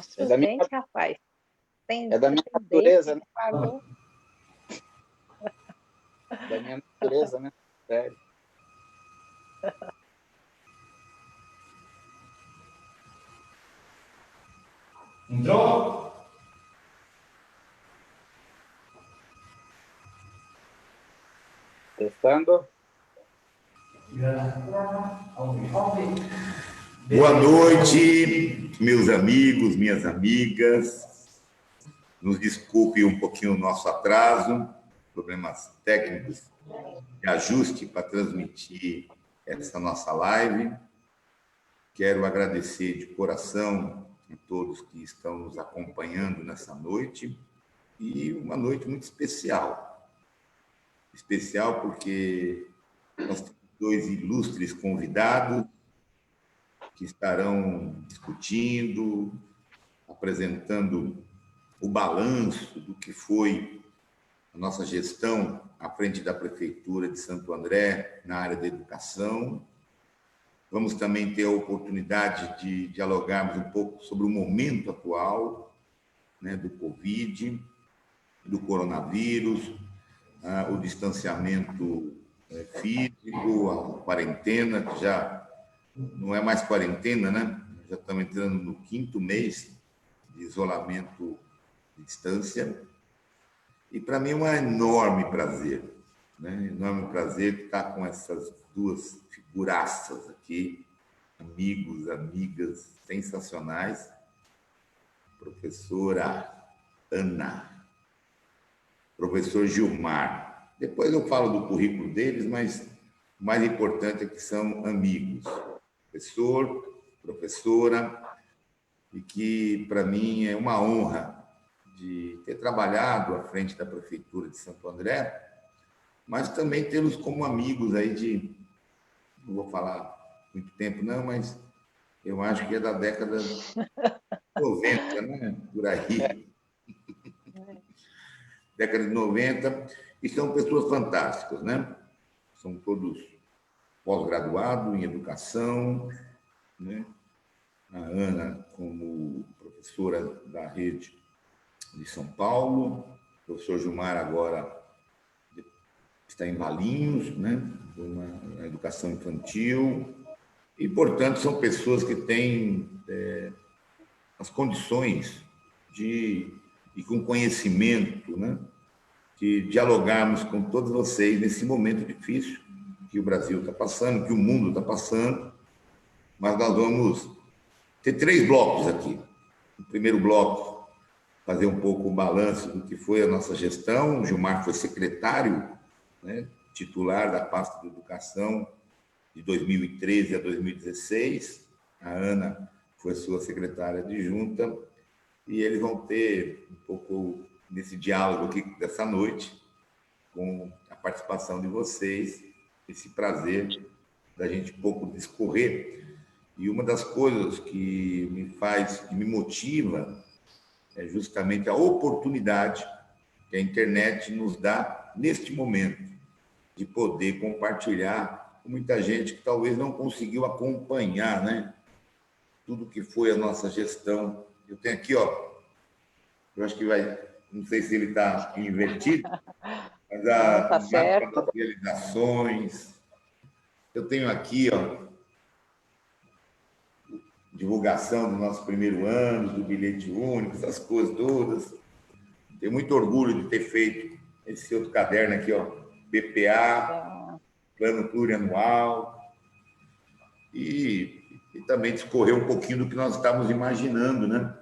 Mostra É os da minha, dentes, rapaz. é da minha Tem natureza, dente, né? pagou. Da minha natureza, né? Sério. Entrou? Testando. Boa noite, meus amigos, minhas amigas. Nos desculpe um pouquinho o nosso atraso, problemas técnicos de ajuste para transmitir essa nossa live. Quero agradecer de coração a todos que estão nos acompanhando nessa noite e uma noite muito especial. Especial porque nós temos dois ilustres convidados que estarão discutindo, apresentando o balanço do que foi a nossa gestão à frente da Prefeitura de Santo André na área da educação. Vamos também ter a oportunidade de dialogarmos um pouco sobre o momento atual, né, do Covid, do coronavírus, o distanciamento físico, a quarentena, que já não é mais quarentena, né? Já estamos entrando no 5º mês de isolamento de distância. E para mim é um enorme prazer, né? Enorme prazer estar com essas duas figuraças aqui, amigos, amigas sensacionais. Professora Ana, professor Gilmar. Depois eu falo do currículo deles, mas o mais importante é que são amigos. Professor, professora, e que para mim é uma honra de ter trabalhado à frente da Prefeitura de Santo André, mas também tê-los como amigos aí de, não vou falar muito tempo não, mas eu acho que é da década de 90, né? Por aí. Década de 90, e são pessoas fantásticas, né? São todos pós-graduados em educação, né? A Ana como professora da rede de São Paulo, o professor Gilmar agora está em Valinhos, né? Na educação infantil, e, portanto, são pessoas que têm as condições e com conhecimento, né? De dialogarmos com todos vocês nesse momento difícil que o Brasil está passando, que o mundo está passando, mas nós vamos ter 3 blocos aqui. O primeiro bloco, fazer um pouco o balanço do que foi a nossa gestão. O Gilmar foi secretário, né, titular da pasta de educação de 2013 a 2016. A Ana foi sua secretária adjunta, e eles vão ter um pouco nesse diálogo aqui dessa noite, com a participação de vocês, esse prazer da gente um pouco discorrer. E uma das coisas que me faz, que me motiva, é justamente a oportunidade que a internet nos dá neste momento de poder compartilhar com muita gente que talvez não conseguiu acompanhar, né, tudo que foi a nossa gestão. Eu tenho aqui, ó, eu acho que vai, não sei se ele está invertido, mas Não, tá o mapa certo. das realizações. Eu tenho aqui, ó, divulgação do nosso primeiro ano, do bilhete único, essas coisas todas. Tenho muito orgulho de ter feito esse outro caderno aqui, ó, BPA, Plano Plurianual, e também discorrer um pouquinho do que nós estávamos imaginando, né,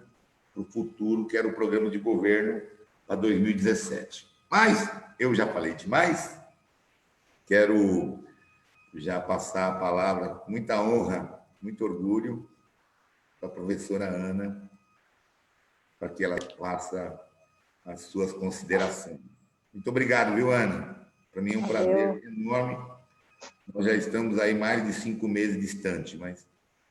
para o futuro, que era o programa de governo para 2017. Mas eu já falei demais, quero já passar a palavra com muita honra, muito orgulho, para a professora Ana, para que ela faça as suas considerações. Muito obrigado, viu, Ana? Para mim é um prazer enorme. Nós já estamos aí mais de 5 meses distante, mas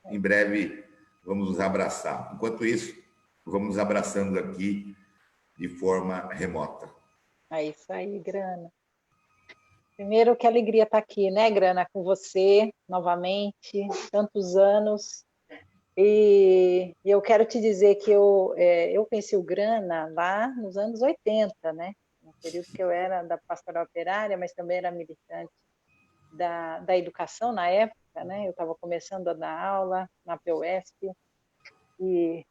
em breve vamos nos abraçar. Enquanto isso, vamos nos abraçando aqui de forma remota. É isso aí, Grana. Primeiro, que alegria estar aqui, né, Grana, com você novamente, tantos anos. E eu quero te dizer que eu conheci o Grana lá nos anos 80, né? No período que eu era da Pastoral Operária, mas também era militante da educação na época, né? Eu estava começando a dar aula na PUESP, e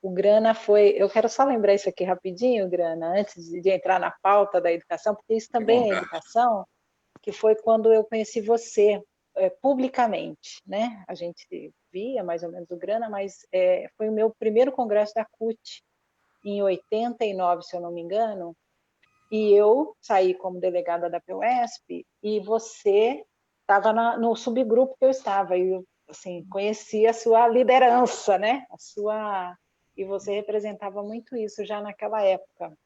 o Grana foi... Eu quero só lembrar isso aqui rapidinho, Grana, antes de entrar na pauta da educação, porque isso também é educação, que foi quando eu conheci você publicamente, né? A gente via mais ou menos o Grana, mas foi o meu primeiro congresso da CUT, em 89, se eu não me engano, e eu saí como delegada da PUESP, e você estava no subgrupo que eu estava, e eu assim, conheci a sua liderança, né? E você representava muito isso já naquela época.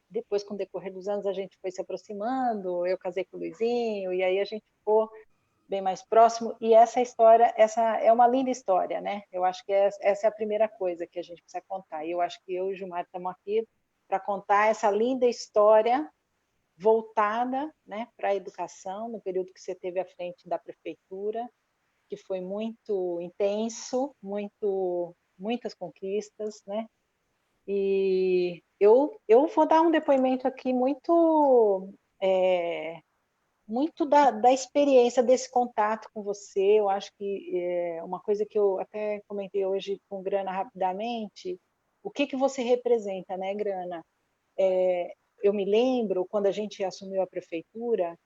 Depois, com o decorrer dos anos, a gente foi se aproximando, eu casei com o Luizinho, e aí a gente ficou bem mais próximo, e essa história, essa é uma linda história, né? Eu acho que essa é a primeira coisa que a gente precisa contar, e eu acho que eu e o Gilmar estamos aqui para contar essa linda história voltada, né, para a educação, no período que você teve à frente da prefeitura, que foi muito intenso, muitas conquistas, né? E eu vou dar um depoimento aqui muito da experiência desse contato com você. Eu acho que uma coisa que eu até comentei hoje com Grana rapidamente, o que você representa, né, Grana? Eu me lembro, quando a gente assumiu a prefeitura,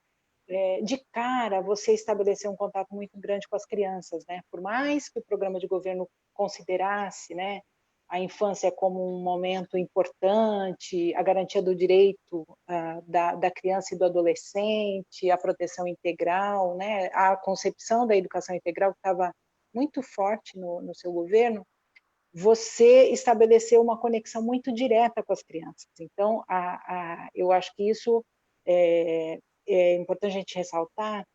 de cara, você estabeleceu um contato muito grande com as crianças, né? Por mais que o programa de governo considerasse, né, a infância como um momento importante, a garantia do direito da criança e do adolescente, a proteção integral, né, a concepção da educação integral que estava muito forte no seu governo, você estabeleceu uma conexão muito direta com as crianças. Então, eu acho que isso é importante a gente ressaltar,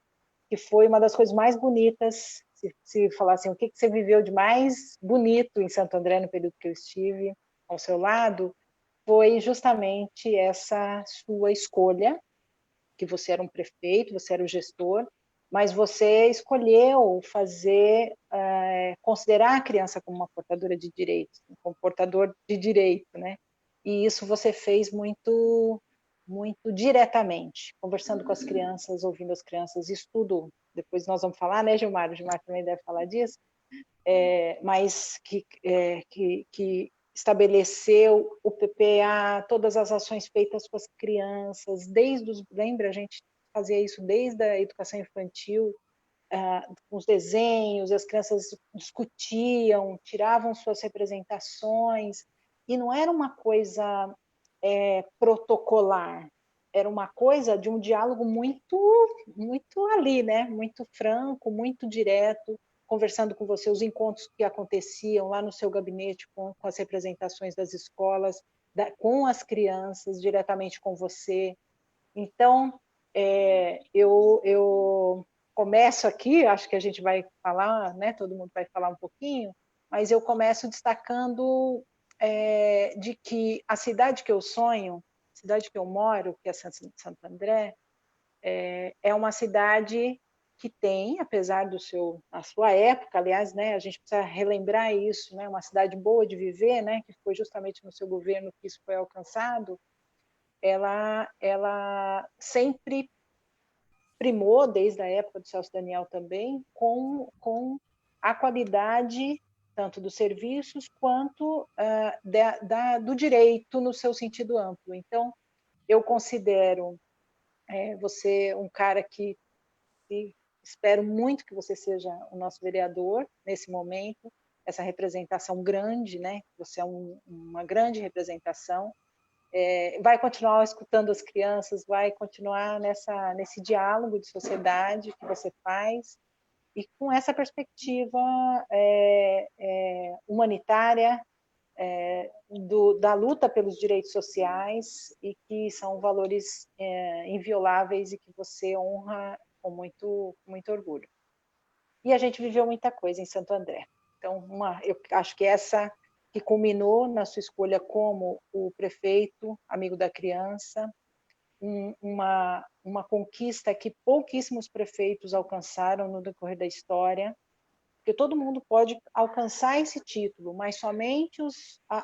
que foi uma das coisas mais bonitas, se falar assim, o que você viveu de mais bonito em Santo André no período que eu estive ao seu lado, foi justamente essa sua escolha, que você era um prefeito, você era o gestor, mas você escolheu considerar a criança como uma portadora de direitos, como portador de direito, né? E isso você fez muito diretamente, conversando com as crianças, ouvindo as crianças, isso tudo. Depois nós vamos falar, né, Gilmar? O Gilmar também deve falar disso, mas que estabeleceu o PPA, todas as ações feitas com as crianças, lembra, a gente fazia isso desde a educação infantil, com os desenhos, as crianças discutiam, tiravam suas representações, e não era uma coisa protocolar, era uma coisa de um diálogo muito ali, né? Muito franco, muito direto, conversando com você, os encontros que aconteciam lá no seu gabinete com as representações das escolas, com as crianças, diretamente com você. Então, eu começo aqui, acho que a gente vai falar, né? Todo mundo vai falar um pouquinho, mas eu começo destacando de que a cidade que eu sonho, a cidade que eu moro, que é Santo André, é uma cidade que tem, apesar na sua época, aliás, né, a gente precisa relembrar isso, né, uma cidade boa de viver, né, que foi justamente no seu governo que isso foi alcançado, ela sempre primou, desde a época do Celso Daniel também, com a qualidade tanto dos serviços quanto do direito no seu sentido amplo. Então, eu considero você um cara que espero muito que você seja o nosso vereador nesse momento, essa representação grande, né? Você é uma grande representação. Vai continuar escutando as crianças, vai continuar nesse diálogo de sociedade que você faz, e com essa perspectiva humanitária, da luta pelos direitos sociais, e que são valores invioláveis e que você honra com muito orgulho. E a gente viveu muita coisa em Santo André. Então, eu acho que essa que culminou na sua escolha como o prefeito, amigo da criança, uma conquista que pouquíssimos prefeitos alcançaram no decorrer da história, porque todo mundo pode alcançar esse título, mas somente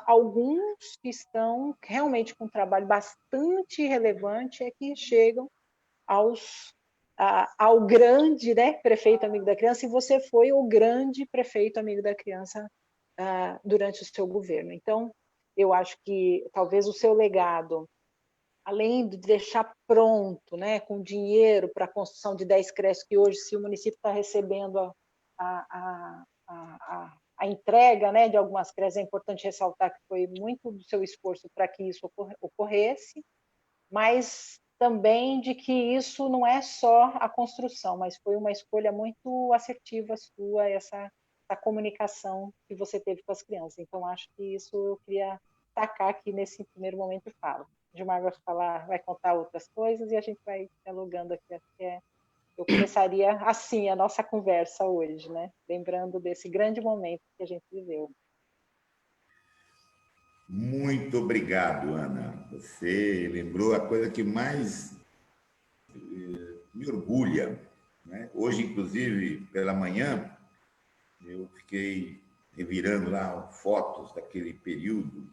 alguns que estão realmente com um trabalho bastante relevante é que chegam ao grande, né, prefeito amigo da criança, e você foi o grande prefeito amigo da criança durante o seu governo. Então, eu acho que talvez o seu legado, além de deixar pronto, né, com dinheiro para a construção de 10 creches, que hoje, se o município está recebendo a entrega, né, de algumas creches, é importante ressaltar que foi muito do seu esforço para que isso ocorresse, mas também de que isso não é só a construção, mas foi uma escolha muito assertiva sua, essa comunicação que você teve com as crianças. Então, acho que isso eu queria tacar aqui nesse primeiro momento de fala. O Gilmar vai contar outras coisas e a gente vai dialogando aqui. Eu começaria assim a nossa conversa hoje, né? Lembrando desse grande momento que a gente viveu. Muito obrigado, Ana. Você lembrou a coisa que mais me orgulha, né? Hoje, inclusive, pela manhã, eu fiquei revirando lá fotos daquele período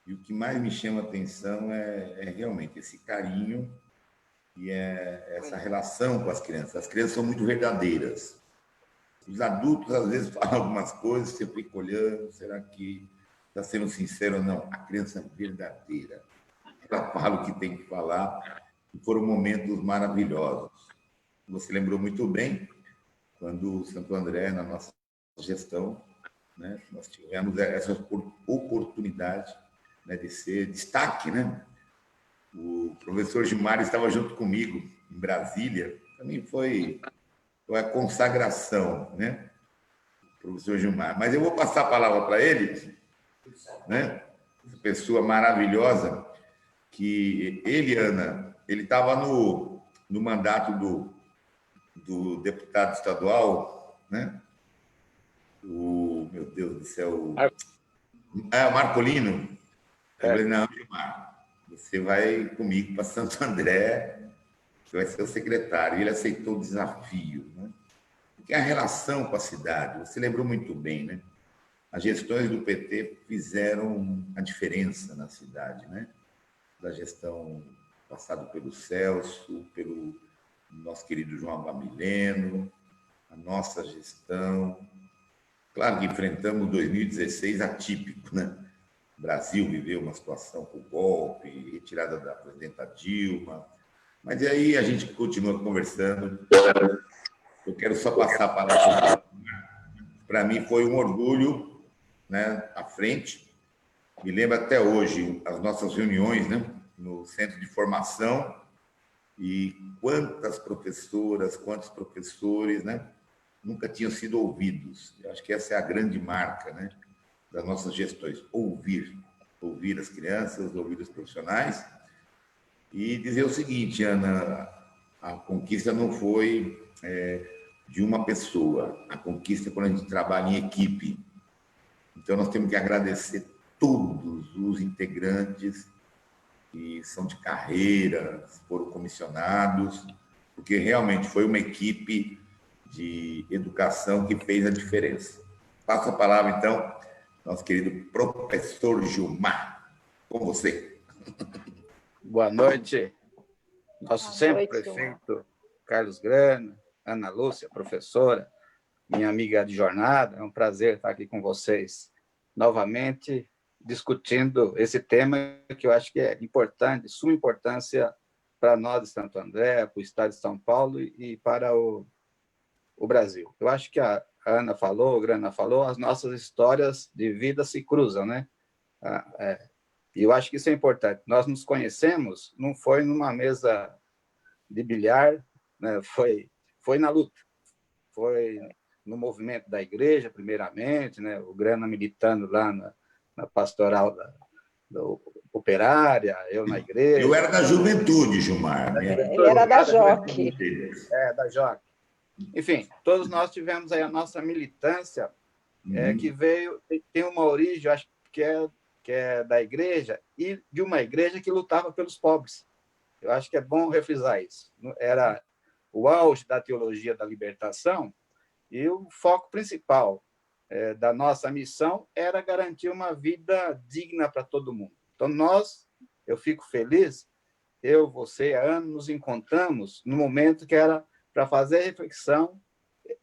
e o que mais me chama a atenção é realmente esse carinho e essa relação com as crianças. As crianças são muito verdadeiras. Os adultos, às vezes, falam algumas coisas, você fica olhando, será que está sendo sincero ou não? A criança é verdadeira. Ela fala o que tem que falar e foram momentos maravilhosos. Você lembrou muito bem, quando o Santo André, na nossa gestão, né, nós tivemos essa oportunidade, né, de ser destaque, né? O professor Gilmar estava junto comigo em Brasília, também foi a consagração, né? O professor Gilmar. Mas eu vou passar a palavra para ele, né? Essa pessoa maravilhosa, que ele, Ana, ele estava no mandato do deputado estadual, né? Meu Deus do céu, o Marcolino. Eu falei, não, Gilmar, você vai comigo para Santo André, você vai ser o secretário. E ele aceitou o desafio, né? Porque a relação com a cidade, você lembrou muito bem, né? As gestões do PT fizeram a diferença na cidade, né? Da gestão passada pelo Celso, pelo nosso querido João Abamileno, a nossa gestão. Claro que enfrentamos 2016 atípico, né? O Brasil viveu uma situação com golpe, retirada da presidenta Dilma, mas aí a gente continua conversando. Eu quero só passar a palavra. Para mim foi um orgulho, né, à frente. Me lembro até hoje as nossas reuniões, né, no centro de formação, e quantas professoras, quantos professores, né, nunca tinham sido ouvidos. Eu acho que essa é a grande marca, né, das nossas gestões: ouvir as crianças, ouvir os profissionais. E dizer o seguinte, Ana, a conquista não foi de uma pessoa, a conquista é quando a gente trabalha em equipe. Então, nós temos que agradecer todos os integrantes que são de carreira, foram comissionados, porque realmente foi uma equipe de educação que fez a diferença. Passo a palavra, então, nosso querido professor Gilmar, com você. Boa noite, nosso sempre prefeito Carlos Grana, Ana Lúcia, professora, minha amiga de jornada. É um prazer estar aqui com vocês novamente, discutindo esse tema que eu acho que é importante, de suma importância para nós de Santo André, para o estado de São Paulo e para o Brasil. Eu acho que a Ana falou, o Grana falou, as nossas histórias de vida se cruzam, né? E eu acho que isso é importante. Nós nos conhecemos, não foi numa mesa de bilhar, né? Foi na luta, foi no movimento da igreja, primeiramente, né? O Grana militando lá na pastoral da operária, eu na igreja. Eu era da juventude, Gilmar. Né? Ele era da JOC. Da JOC. Enfim, todos nós tivemos aí a nossa militância, que tem uma origem, eu acho que é da igreja, e de uma igreja que lutava pelos pobres. Eu acho que é bom refrisar isso. Era o auge da teologia da libertação, E o foco principal da nossa missão era garantir uma vida digna para todo mundo. Então, eu fico feliz, eu, você, a Ana, nos encontramos no momento que era para fazer reflexão,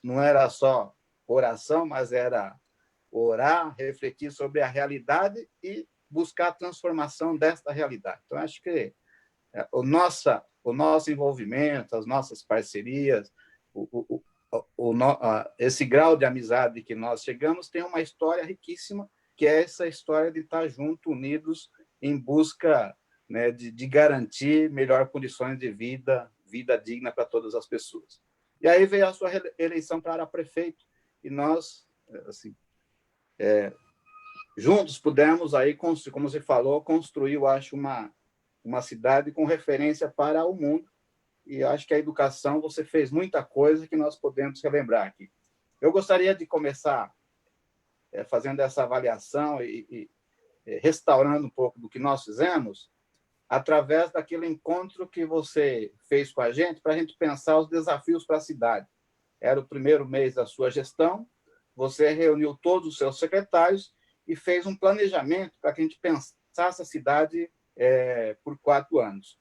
não era só oração, mas era orar, refletir sobre a realidade e buscar a transformação desta realidade. Então, acho que o nosso envolvimento, as nossas parcerias, esse grau de amizade que nós chegamos tem uma história riquíssima, que é essa história de estar juntos, unidos, em busca, né, de garantir melhores condições de vida digna para todas as pessoas. E aí veio a sua eleição para prefeito, e nós, assim, juntos pudemos, aí, como você falou, construir, eu acho, uma cidade com referência para o mundo. E eu acho que a educação, você fez muita coisa que nós podemos relembrar aqui. Eu gostaria de começar fazendo essa avaliação e restaurando um pouco do que nós fizemos, através daquele encontro que você fez com a gente, para a gente pensar os desafios para a cidade. Era o primeiro mês da sua gestão, você reuniu todos os seus secretários e fez um planejamento para que a gente pensasse a cidade por 4 anos.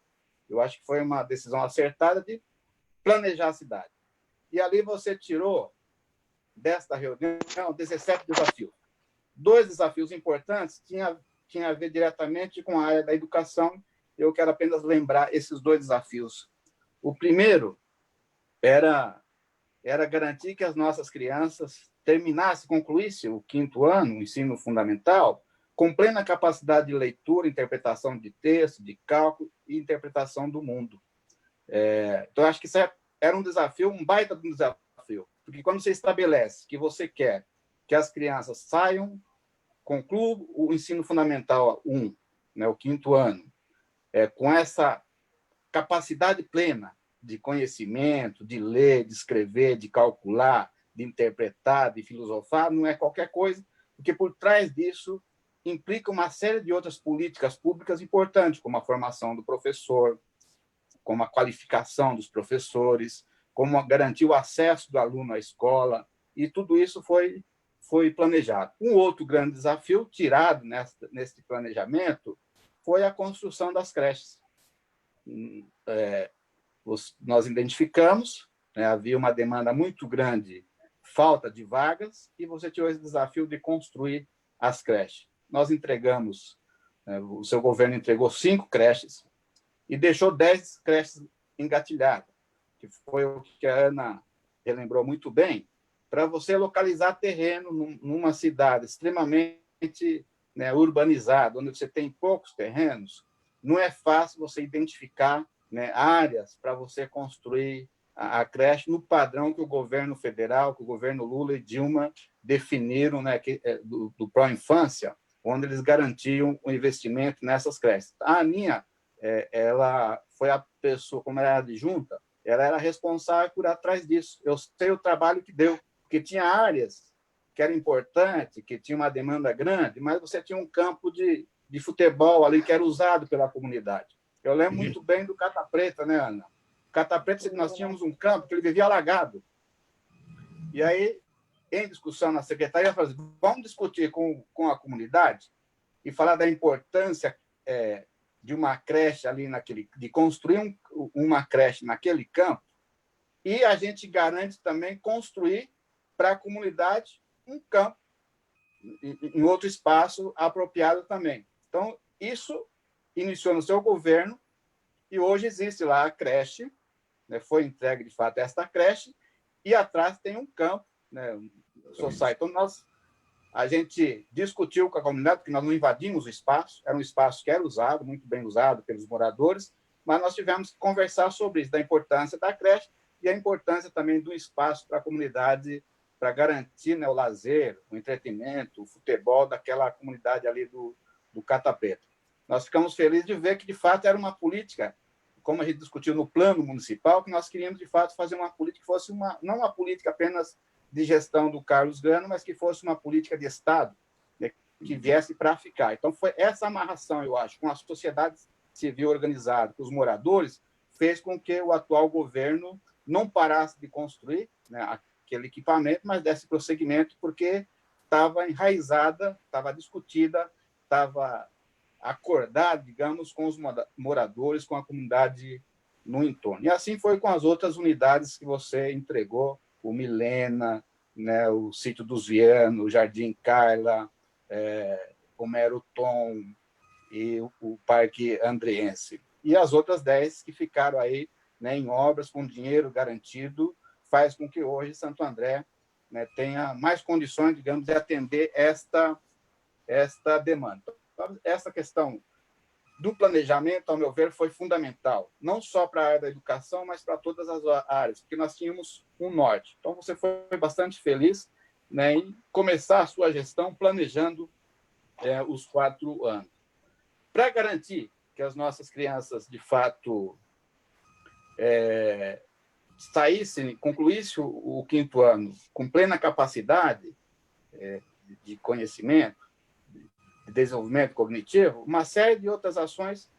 Eu acho que foi uma decisão acertada de planejar a cidade. E ali você tirou, desta reunião, 17 desafios. 2 desafios importantes tinham a ver diretamente com a área da educação. Eu quero apenas lembrar esses 2 desafios. O primeiro era garantir que as nossas crianças concluíssem o 5º ano, o ensino fundamental, com plena capacidade de leitura, interpretação de texto, de cálculo e interpretação do mundo. Então, acho que isso era um desafio, um baita de um desafio, porque quando você estabelece que você quer que as crianças concluam o ensino fundamental 1, né, o 5º ano, com essa capacidade plena de conhecimento, de ler, de escrever, de calcular, de interpretar, de filosofar, não é qualquer coisa, porque por trás disso implica uma série de outras políticas públicas importantes, como a formação do professor, como a qualificação dos professores, como garantir o acesso do aluno à escola, e tudo isso foi planejado. Um outro grande desafio, tirado nesse planejamento, foi a construção das creches. Nós identificamos, né, havia uma demanda muito grande, falta de vagas, e você tirou esse desafio de construir as creches. Nós entregamos, o seu governo entregou 5 creches e deixou 10 creches engatilhadas, que foi o que a Ana relembrou muito bem, para você localizar terreno numa cidade extremamente, né, urbanizada, onde você tem poucos terrenos, não é fácil você identificar, né, áreas para você construir a creche no padrão que o governo federal, que o governo Lula e Dilma definiram, né, do Pró-Infância, onde eles garantiam o investimento nessas creches. A Aninha, ela foi a pessoa, como ela era adjunta, ela era responsável por atrás disso. Eu sei o trabalho que deu, porque tinha áreas que eram importantes, que tinha uma demanda grande, mas você tinha um campo de futebol ali que era usado pela comunidade. Eu lembro muito bem do Cata Preta, né, Ana? Cata Preta, nós tínhamos um campo que ele vivia alagado. E aí, em discussão na secretaria, eu falei, vamos discutir com a comunidade e falar da importância de uma creche ali de construir uma creche naquele campo, e a gente garante também construir para a comunidade um campo em outro espaço apropriado também. Então, isso iniciou no seu governo e hoje existe lá a creche, né, foi entregue, de fato, esta creche, e atrás tem um campo, né, social. Então, a gente discutiu com a comunidade, porque nós não invadimos o espaço, era um espaço que era usado, muito bem usado pelos moradores, mas nós tivemos que conversar sobre isso, da importância da creche e a importância também do espaço para a comunidade, para garantir, né, o lazer, o entretenimento, o futebol daquela comunidade ali do Cata Preta. Nós ficamos felizes de ver que, de fato, era uma política, como a gente discutiu no plano municipal, que nós queríamos, de fato, fazer uma política que fosse não uma política apenas de gestão do Carlos Grano, mas que fosse uma política de Estado, né, que viesse para ficar. Então, foi essa amarração, eu acho, com a sociedade civil organizada, com os moradores, fez com que o atual governo não parasse de construir, né, aquele equipamento, mas desse prosseguimento porque estava enraizada, estava discutida, estava acordada, digamos, com os moradores, com a comunidade no entorno. E assim foi com as outras unidades que você entregou, o Milena, né, o Sítio dos Vianos, o Jardim Carla, o Mero Tom e o Parque Andreense. E as outras 10 que ficaram aí, né, em obras com dinheiro garantido, faz com que hoje Santo André, né, tenha mais condições, digamos, de atender esta demanda. Então, essa questão do planejamento, ao meu ver, foi fundamental, não só para a área da educação, mas para todas as áreas, porque nós tínhamos um norte. Então, você foi bastante feliz, né, em começar a sua gestão planejando os 4 anos. Para garantir que as nossas crianças, de fato, concluíssem o 5º ano com plena capacidade de conhecimento, de desenvolvimento cognitivo, uma série de outras ações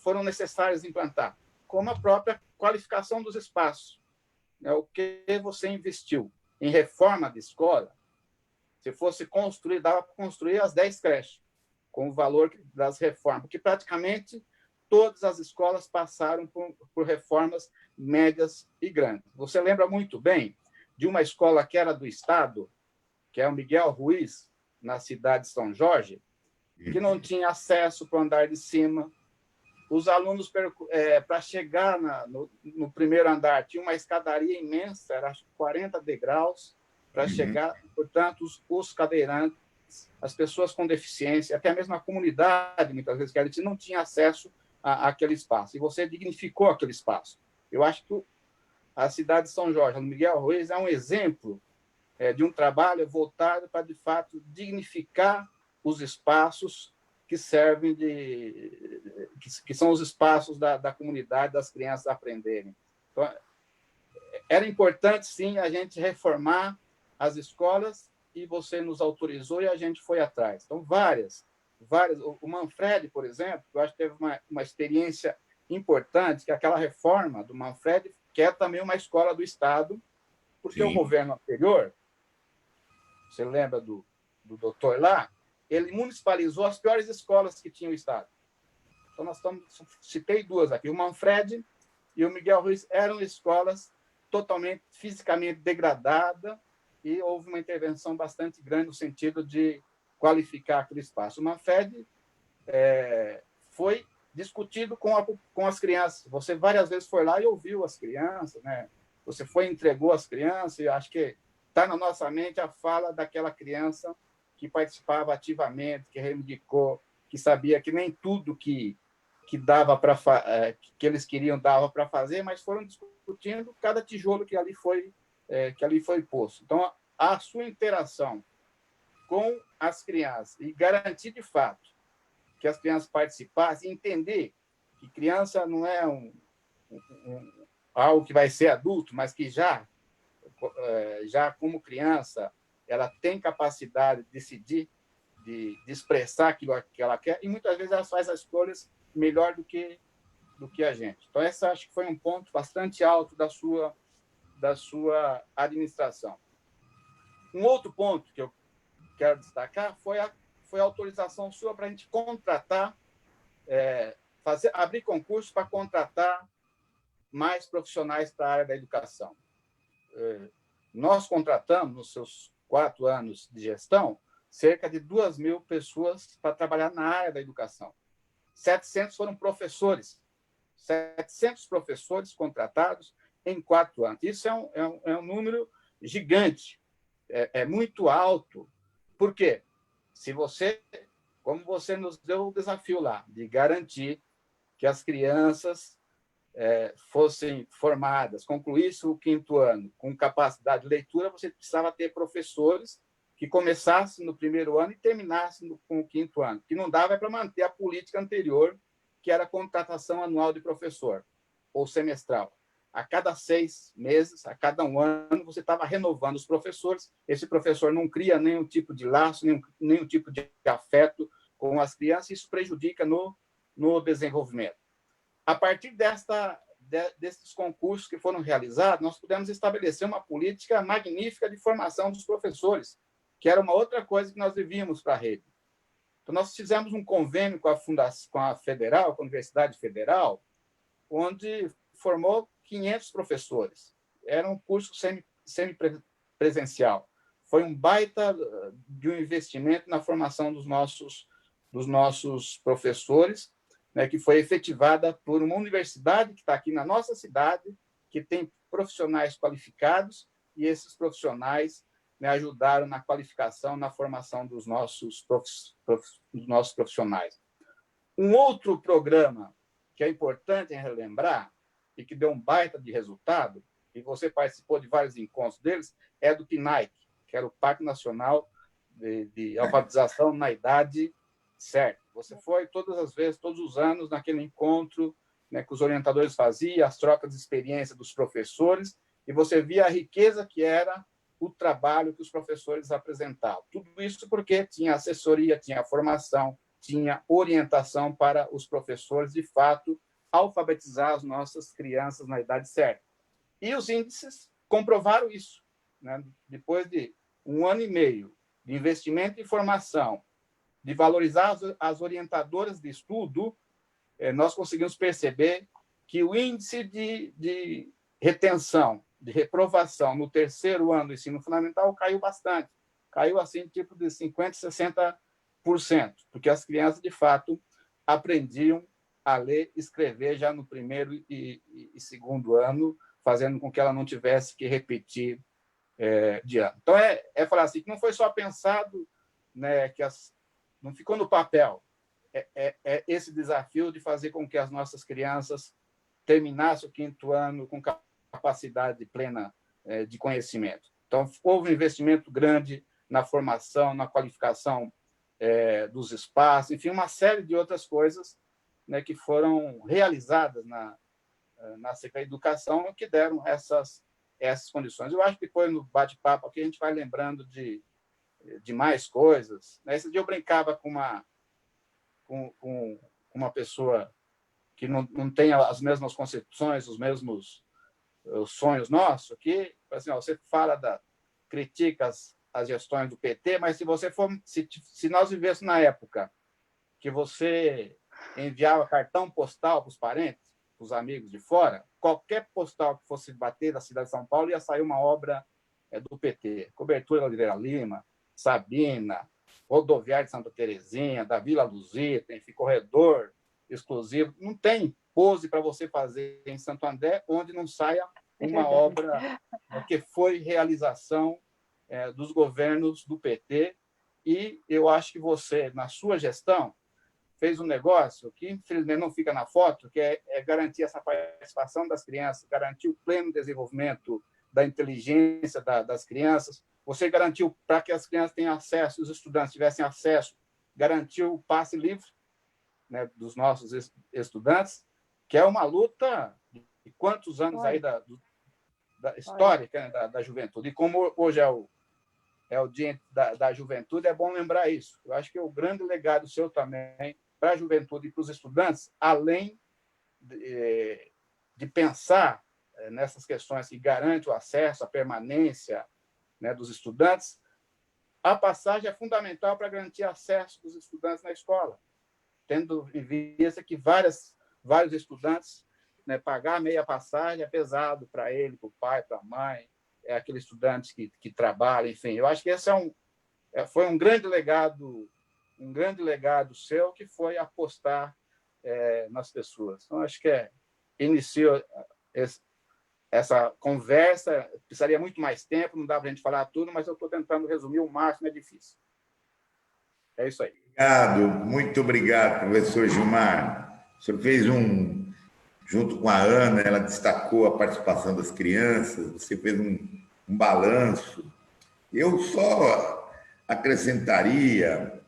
foram necessárias implantar, como a própria qualificação dos espaços. O que você investiu em reforma de escola, se fosse construir, dava para construir as 10 creches, com o valor das reformas, porque praticamente todas as escolas passaram por reformas médias e grandes. Você lembra muito bem de uma escola que era do Estado, que é o Miguel Ruiz, na cidade de São Jorge, que não tinha acesso para o andar de cima. Os alunos, para chegar no primeiro andar, tinha uma escadaria imensa, era 40 degraus, para chegar, portanto, os cadeirantes, as pessoas com deficiência, até mesmo a comunidade, muitas vezes, que a gente não tinha acesso àquele espaço. E você dignificou aquele espaço. Eu acho que a cidade de São Jorge, no Miguel Ruiz, é um exemplo de um trabalho voltado para, de fato, dignificar os espaços que servem que são os espaços da comunidade, das crianças aprenderem. Então, era importante, sim, a gente reformar as escolas, e você nos autorizou e a gente foi atrás. Então, várias. O Manfredi, por exemplo, eu acho que teve uma experiência importante, que é aquela reforma do Manfredi, que é também uma escola do Estado, porque o governo anterior, você lembra do doutor lá, ele municipalizou as piores escolas que tinha o Estado. Então, citei 2 aqui. O Manfredi e o Miguel Ruiz eram escolas totalmente fisicamente degradadas, e houve uma intervenção bastante grande no sentido de qualificar aquele espaço. O Manfredi foi discutido com as crianças. Você várias vezes foi lá e ouviu as crianças, né? Você foi e entregou as crianças, e acho que está na nossa mente a fala daquela criança que participava ativamente, que reivindicou, que sabia que nem tudo que dava que eles queriam dava para fazer, mas foram discutindo cada tijolo que ali foi posto. Então, a sua interação com as crianças e garantir, de fato, que as crianças participassem, entender que criança não é algo que vai ser adulto, mas que já como criança, ela tem capacidade de decidir, de expressar aquilo que ela quer, e muitas vezes ela faz as escolhas melhor do que a gente. Então, essa acho que foi um ponto bastante alto da sua administração. Um outro ponto que eu quero destacar foi a autorização sua para a gente contratar, abrir concurso para contratar mais profissionais para a área da educação. Nós contratamos, nos seus 4 anos de gestão, cerca de 2.000 pessoas para trabalhar na área da educação. 700 foram professores. 700 professores contratados em 4 anos. Isso é um número gigante, é muito alto. Por quê? Como você nos deu o desafio lá, de garantir que as crianças fossem formadas, concluíssem o 5º ano com capacidade de leitura, você precisava ter professores que começassem no 1º ano e terminassem com o 5º ano. O que não dava para manter a política anterior, que era a contratação anual de professor, ou semestral. A cada 6 meses, a cada 1 ano, você estava renovando os professores. Esse professor não cria nenhum tipo de laço, nenhum tipo de afeto com as crianças, e isso prejudica no desenvolvimento. A partir desses concursos que foram realizados, nós pudemos estabelecer uma política magnífica de formação dos professores, que era uma outra coisa que nós devíamos para a rede. Então, nós fizemos um convênio com a Fundação, com a Federal, com a Universidade Federal, onde formou 500 professores. Era um curso semipresencial. Foi um baita de um investimento na formação dos nossos professores, né, que foi efetivada por uma universidade que está aqui na nossa cidade, que tem profissionais qualificados, e esses profissionais, né, ajudaram na qualificação, na formação dos nossos profissionais. Um outro programa que é importante relembrar e que deu um baita de resultado, e você participou de vários encontros deles, é do PNAE, que era o Pacto Nacional de Alfabetização na Idade Certa. Você foi todas as vezes, todos os anos, naquele encontro, né, que os orientadores faziam, as trocas de experiência dos professores, e você via a riqueza que era o trabalho que os professores apresentavam. Tudo isso porque tinha assessoria, tinha formação, tinha orientação para os professores, de fato, alfabetizar as nossas crianças na idade certa. E os índices comprovaram isso, né? Depois de 1 ano e meio de investimento em formação, de valorizar as orientadoras de estudo, nós conseguimos perceber que o índice de retenção, de reprovação no 3º ano do ensino fundamental caiu bastante. Caiu assim, tipo de 50%, 60%, porque as crianças, de fato, aprendiam a ler e escrever já no 1º e 2º ano, fazendo com que ela não tivesse que repetir de ano. Então, é falar assim, que não foi só pensado, né, não ficou no papel. É esse desafio de fazer com que as nossas crianças terminassem o 5º ano com capacidade plena de conhecimento. Então, houve um investimento grande na formação, na qualificação dos espaços, enfim, uma série de outras coisas, né, que foram realizadas na Secretaria de Educação, que deram essas condições. Eu acho que depois, no bate-papo aqui, a gente vai lembrando de mais coisas. Esse dia eu brincava com uma pessoa que não tem as mesmas concepções, os mesmos sonhos nossos, que assim, você critica as gestões do PT, mas se nós vivêssemos na época que você enviava cartão postal para os parentes, para os amigos de fora, qualquer postal que fosse bater da cidade de São Paulo ia sair uma obra do PT. Cobertura da Oliveira Lima, Sabina, rodoviária de Santa Terezinha, da Vila Luzia, tem corredor exclusivo. Não tem pose para você fazer em Santo André onde não saia uma obra que foi realização dos governos do PT. E eu acho que você, na sua gestão, fez um negócio que, infelizmente, não fica na foto, que é garantir essa participação das crianças, garantir o pleno desenvolvimento da inteligência das crianças. Você garantiu para que as crianças tenham acesso, os estudantes tivessem acesso, garantiu o passe livre, né, dos nossos estudantes, que é uma luta de quantos anos aí da histórica, né, da juventude. E como hoje é o Dia da Juventude, é bom lembrar isso. Eu acho que é o grande legado seu também para a juventude e para os estudantes, além de pensar nessas questões que garantem o acesso, a permanência, né, dos estudantes, a passagem é fundamental para garantir acesso dos estudantes na escola, tendo em vista que vários estudantes, né, pagar meia passagem é pesado para ele, para o pai, para a mãe, é aquele estudante que trabalha, enfim. Eu acho que esse foi um grande legado seu, que foi apostar nas pessoas. Então, acho que iniciou essa conversa, precisaria muito mais tempo, não dá para a gente falar tudo, mas eu estou tentando resumir o máximo, é difícil. É isso aí. Obrigado, muito obrigado, professor Gilmar. O senhor fez junto com a Ana, ela destacou a participação das crianças, você fez um balanço. Eu só acrescentaria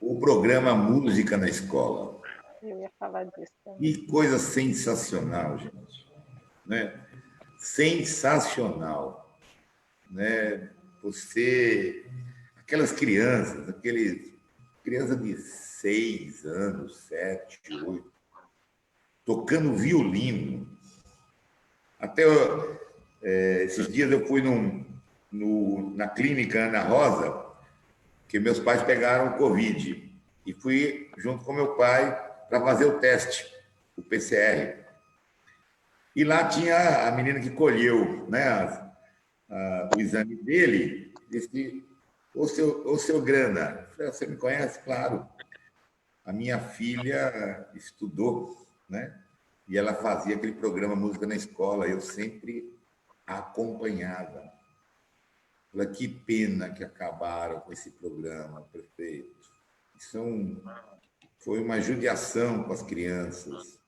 o programa Música na Escola. Eu ia falar disso também. Que coisa sensacional, gente. Né? Sensacional. Né? Aquelas crianças de 6 anos, 7, 8, tocando violino, Até esses dias eu fui na clínica Ana Rosa, que meus pais pegaram Covid, e fui junto com meu pai para fazer o teste, o PCR. E lá tinha a menina que colheu, né, o exame dele, disse: ô seu Grana, eu falei: você me conhece? Claro. A minha filha estudou, né? E ela fazia aquele programa Música na Escola, eu sempre acompanhava. Falei: que pena que acabaram com esse programa, prefeito. Isso foi uma judiação com as crianças.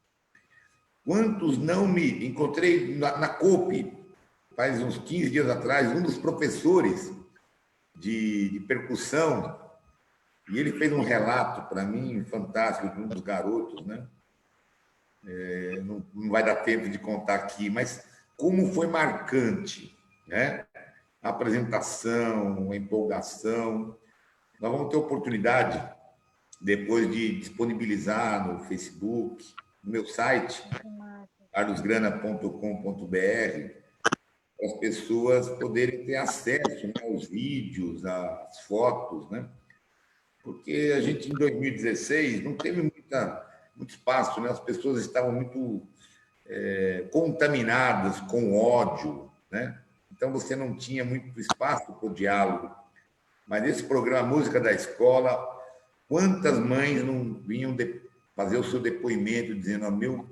Quantos não me... Encontrei na COPE, faz uns 15 dias atrás, um dos professores de percussão, e ele fez um relato para mim fantástico de um dos garotos, né? Não vai dar tempo de contar aqui, mas como foi marcante, né? A apresentação, a empolgação. Nós vamos ter oportunidade, depois de disponibilizar no Facebook, no meu site, carlosgrana.com.br, para as pessoas poderem ter acesso, né, aos vídeos, às fotos, né? Porque a gente, em 2016, não teve muito espaço, né? As pessoas estavam muito contaminadas com ódio, né? Então, você não tinha muito espaço para o diálogo. Mas esse programa Música da Escola, quantas mães não vinham fazer o seu depoimento dizendo: oh, meu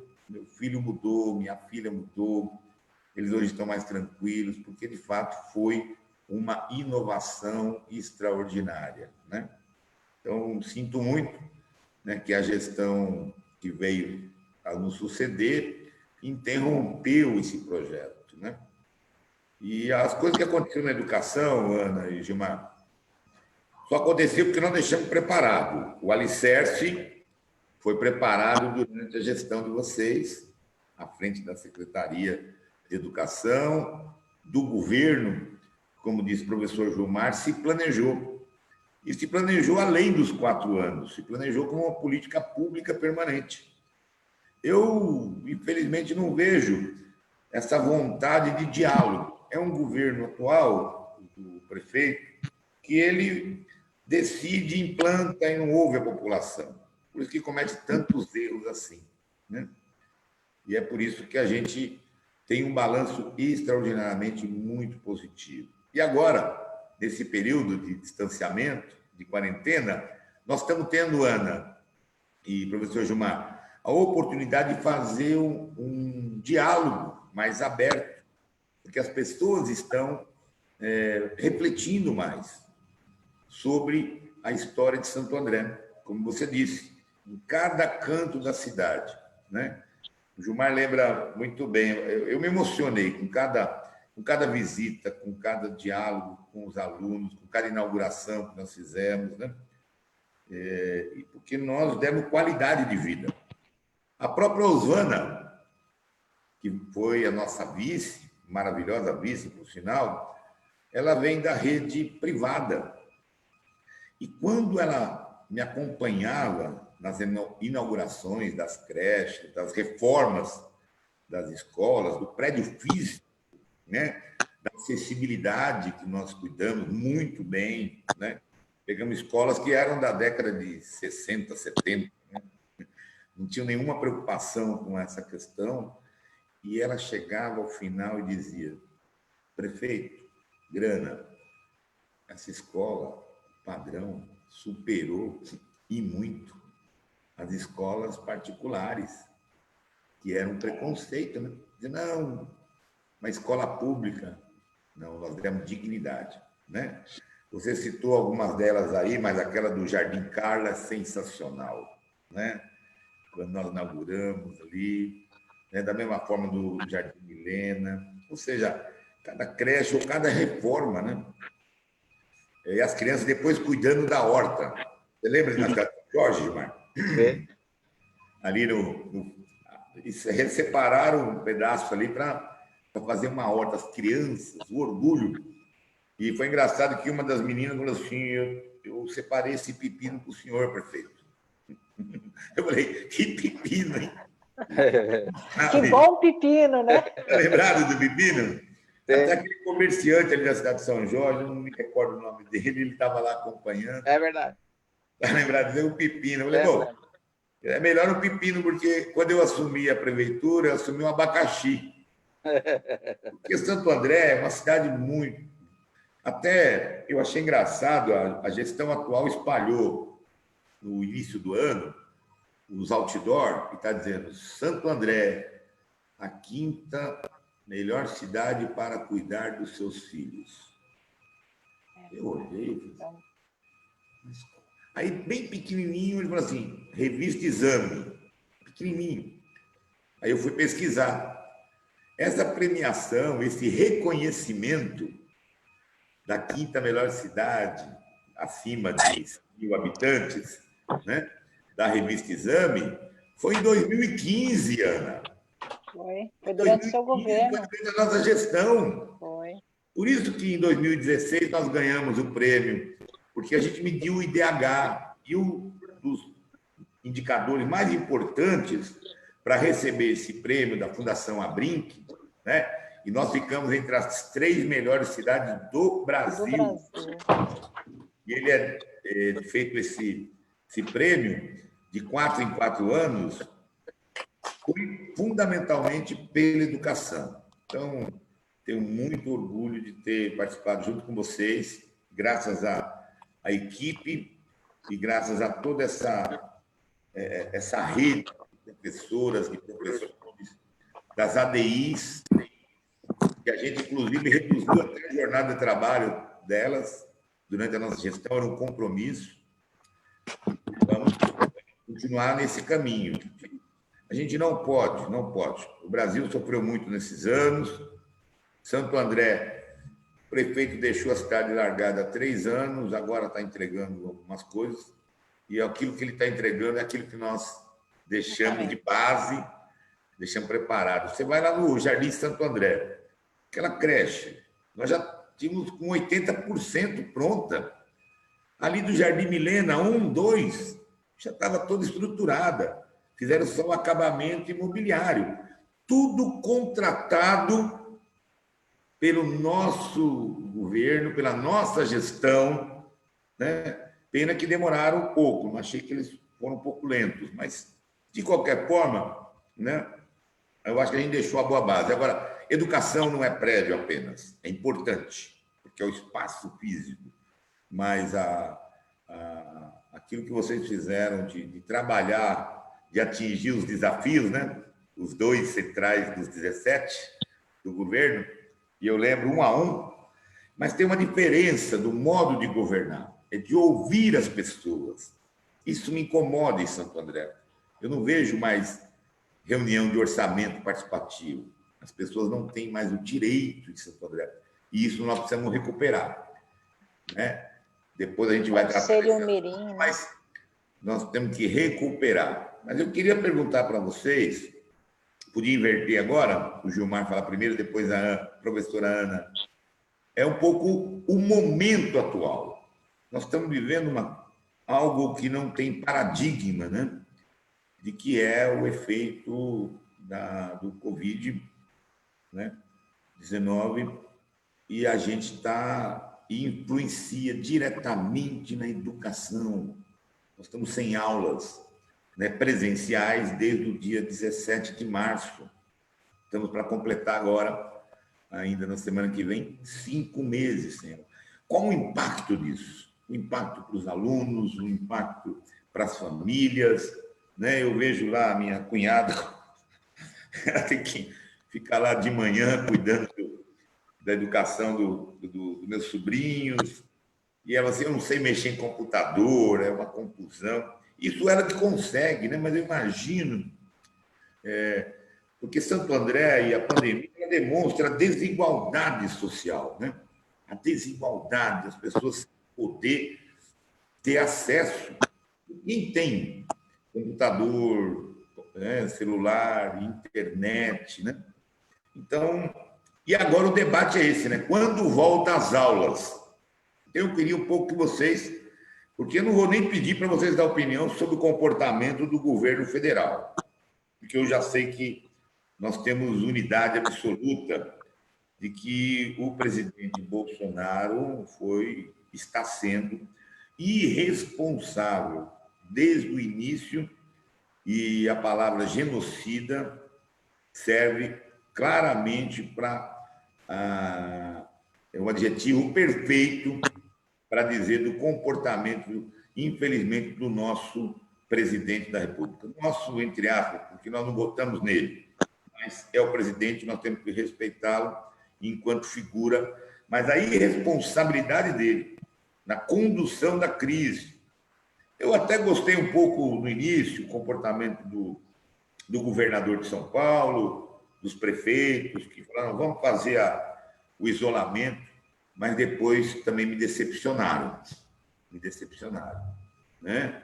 filho mudou, minha filha mudou, eles hoje estão mais tranquilos, porque, de fato, foi uma inovação extraordinária, né? Então, sinto muito, né, que a gestão que veio a nos suceder interrompeu esse projeto, né? E as coisas que aconteceram na educação, Ana e Gilmar, só aconteceu porque nós deixamos preparado. O alicerce foi preparado durante a gestão de vocês, à frente da Secretaria de Educação, do governo, como disse o professor Gilmar, se planejou. E se planejou além dos 4 anos, se planejou como uma política pública permanente. Eu, infelizmente, não vejo essa vontade de diálogo. É um governo atual, do prefeito, que ele decide, implanta e não ouve a população. Por isso que comete tantos erros assim, né? E é por isso que a gente tem um balanço extraordinariamente muito positivo. E agora, nesse período de distanciamento, de quarentena, nós estamos tendo, Ana e professor Gilmar, a oportunidade de fazer um diálogo mais aberto, porque as pessoas estão refletindo mais sobre a história de Santo André, como você disse, em cada canto da cidade, né? O Gilmar lembra muito bem, eu me emocionei com cada visita, com cada diálogo com os alunos, com cada inauguração que nós fizemos, né? Porque nós demos qualidade de vida. A própria Osvana, que foi a nossa vice, maravilhosa vice, por sinal, ela vem da rede privada. E quando ela me acompanhava nas inaugurações das creches, das reformas das escolas, do prédio físico, né, da acessibilidade que nós cuidamos muito bem, né? Pegamos escolas que eram da década de 60, 70, né? Não tinham nenhuma preocupação com essa questão, e ela chegava ao final e dizia: prefeito, Grana, essa escola, padrão, superou e muito as escolas particulares, que eram um preconceito, né? Dizer: não, uma escola pública, não, nós demos dignidade, né? Você citou algumas delas aí, mas aquela do Jardim Carla é sensacional, né? Quando nós inauguramos ali, né? Da mesma forma do Jardim Milena, ou seja, cada creche ou cada reforma, né? E as crianças depois cuidando da horta. Você lembra de Natal Jorge, Gilmar? Ali eles separaram um pedaço ali para fazer uma horta, as crianças, o orgulho. E foi engraçado que uma das meninas falou assim: eu separei esse pepino para o senhor, prefeito. Eu falei: que pepino, hein? Que bom pepino, né? Tá lembrado do pepino? Até aquele comerciante ali da cidade de São Jorge, eu não me recordo o nome dele, ele estava lá acompanhando. É verdade. Tá lembrado dele? O pepino. Eu falei, bom, é melhor o pepino, porque quando eu assumi a prefeitura, eu assumi um abacaxi. Porque Santo André é uma cidade muito... Até eu achei engraçado, a gestão atual espalhou no início do ano os outdoor, que está dizendo Santo André, a quinta melhor cidade para cuidar dos seus filhos. Eu olhei, aí bem pequenininho, ele falou assim, revista Exame, pequenininho. Aí eu fui pesquisar. Essa premiação, esse reconhecimento da quinta melhor cidade, acima de 100.000 habitantes, né, da revista Exame, foi em 2015, Ana. Foi durante o seu governo. Foi durante a nossa gestão. Foi. Por isso que em 2016 nós ganhamos o prêmio, porque a gente mediu o IDH e um dos indicadores mais importantes para receber esse prêmio da Fundação Abrinq, né? E nós ficamos entre as 3 melhores cidades do Brasil. E ele é feito esse prêmio de 4 em 4 anos, foi fundamentalmente pela educação. Então, tenho muito orgulho de ter participado junto com vocês, graças à equipe e graças a toda essa rede de professoras, de professores, das ADIs, que a gente, inclusive, reduziu até a jornada de trabalho delas durante a nossa gestão, era um compromisso. Vamos continuar nesse caminho. A gente não pode. O Brasil sofreu muito nesses anos. Santo André, o prefeito deixou a cidade largada há 3 anos, agora está entregando algumas coisas, e aquilo que ele está entregando é aquilo que nós deixamos de base, deixamos preparado. Você vai lá no Jardim Santo André, aquela creche, nós já tínhamos com 80% pronta. Ali do Jardim Milena, 1, 2, já estava toda estruturada. Fizeram só o acabamento imobiliário. Tudo contratado pelo nosso governo, pela nossa gestão, né? Pena que demoraram um pouco, mas achei que eles foram um pouco lentos. Mas, de qualquer forma, né? Eu acho que a gente deixou a boa base. Agora, educação não é prédio apenas, é importante, porque é o espaço físico, mas aquilo que vocês fizeram de trabalhar, de atingir os desafios, né? Os 2 centrais dos 17 do governo, e eu lembro 1 a 1, mas tem uma diferença do modo de governar, é de ouvir as pessoas. Isso me incomoda em Santo André. Eu não vejo mais reunião de orçamento participativo. As pessoas não têm mais o direito de Santo André. E isso nós precisamos recuperar, né? Depois a gente vai tratar disso, mas nós temos que recuperar. Mas eu queria perguntar para vocês, podia inverter agora, o Gilmar fala primeiro, depois a professora Ana. É um pouco o momento atual. Nós estamos vivendo algo que não tem paradigma, né? De que é o efeito do Covid, né? 19, e a gente influencia diretamente na educação. Nós estamos sem aulas, né, presenciais desde o dia 17 de março. Estamos para completar agora, ainda na semana que vem, 5 meses sem aula. Qual o impacto disso? O impacto para os alunos, o impacto para as famílias, né? Eu vejo lá a minha cunhada, ela tem que ficar lá de manhã cuidando da educação dos meus sobrinhos, e ela assim, eu não sei mexer em computador, é uma confusão. Isso ela que consegue, né? Mas eu imagino, porque Santo André e a pandemia ela demonstra a desigualdade social, né? A desigualdade, as pessoas poder ter acesso. Quem tem computador, né, celular, internet, né? Então, e agora o debate é esse, né? Quando volta às aulas? Eu queria um pouco que vocês, porque eu não vou nem pedir para vocês dar opinião sobre o comportamento do governo federal. porque eu já sei que nós temos unidade absoluta de que o presidente Bolsonaro está sendo irresponsável desde o início, e a palavra genocida serve claramente para é um adjetivo perfeito para dizer do comportamento, infelizmente, do nosso presidente da República. Nosso, entre aspas, porque nós não votamos nele, mas é o presidente, nós temos que respeitá-lo enquanto figura, mas a irresponsabilidade dele na condução da crise. Eu até gostei um pouco no início, o comportamento do governador de São Paulo, dos prefeitos, que falaram, vamos fazer o isolamento, mas depois também me decepcionaram, né?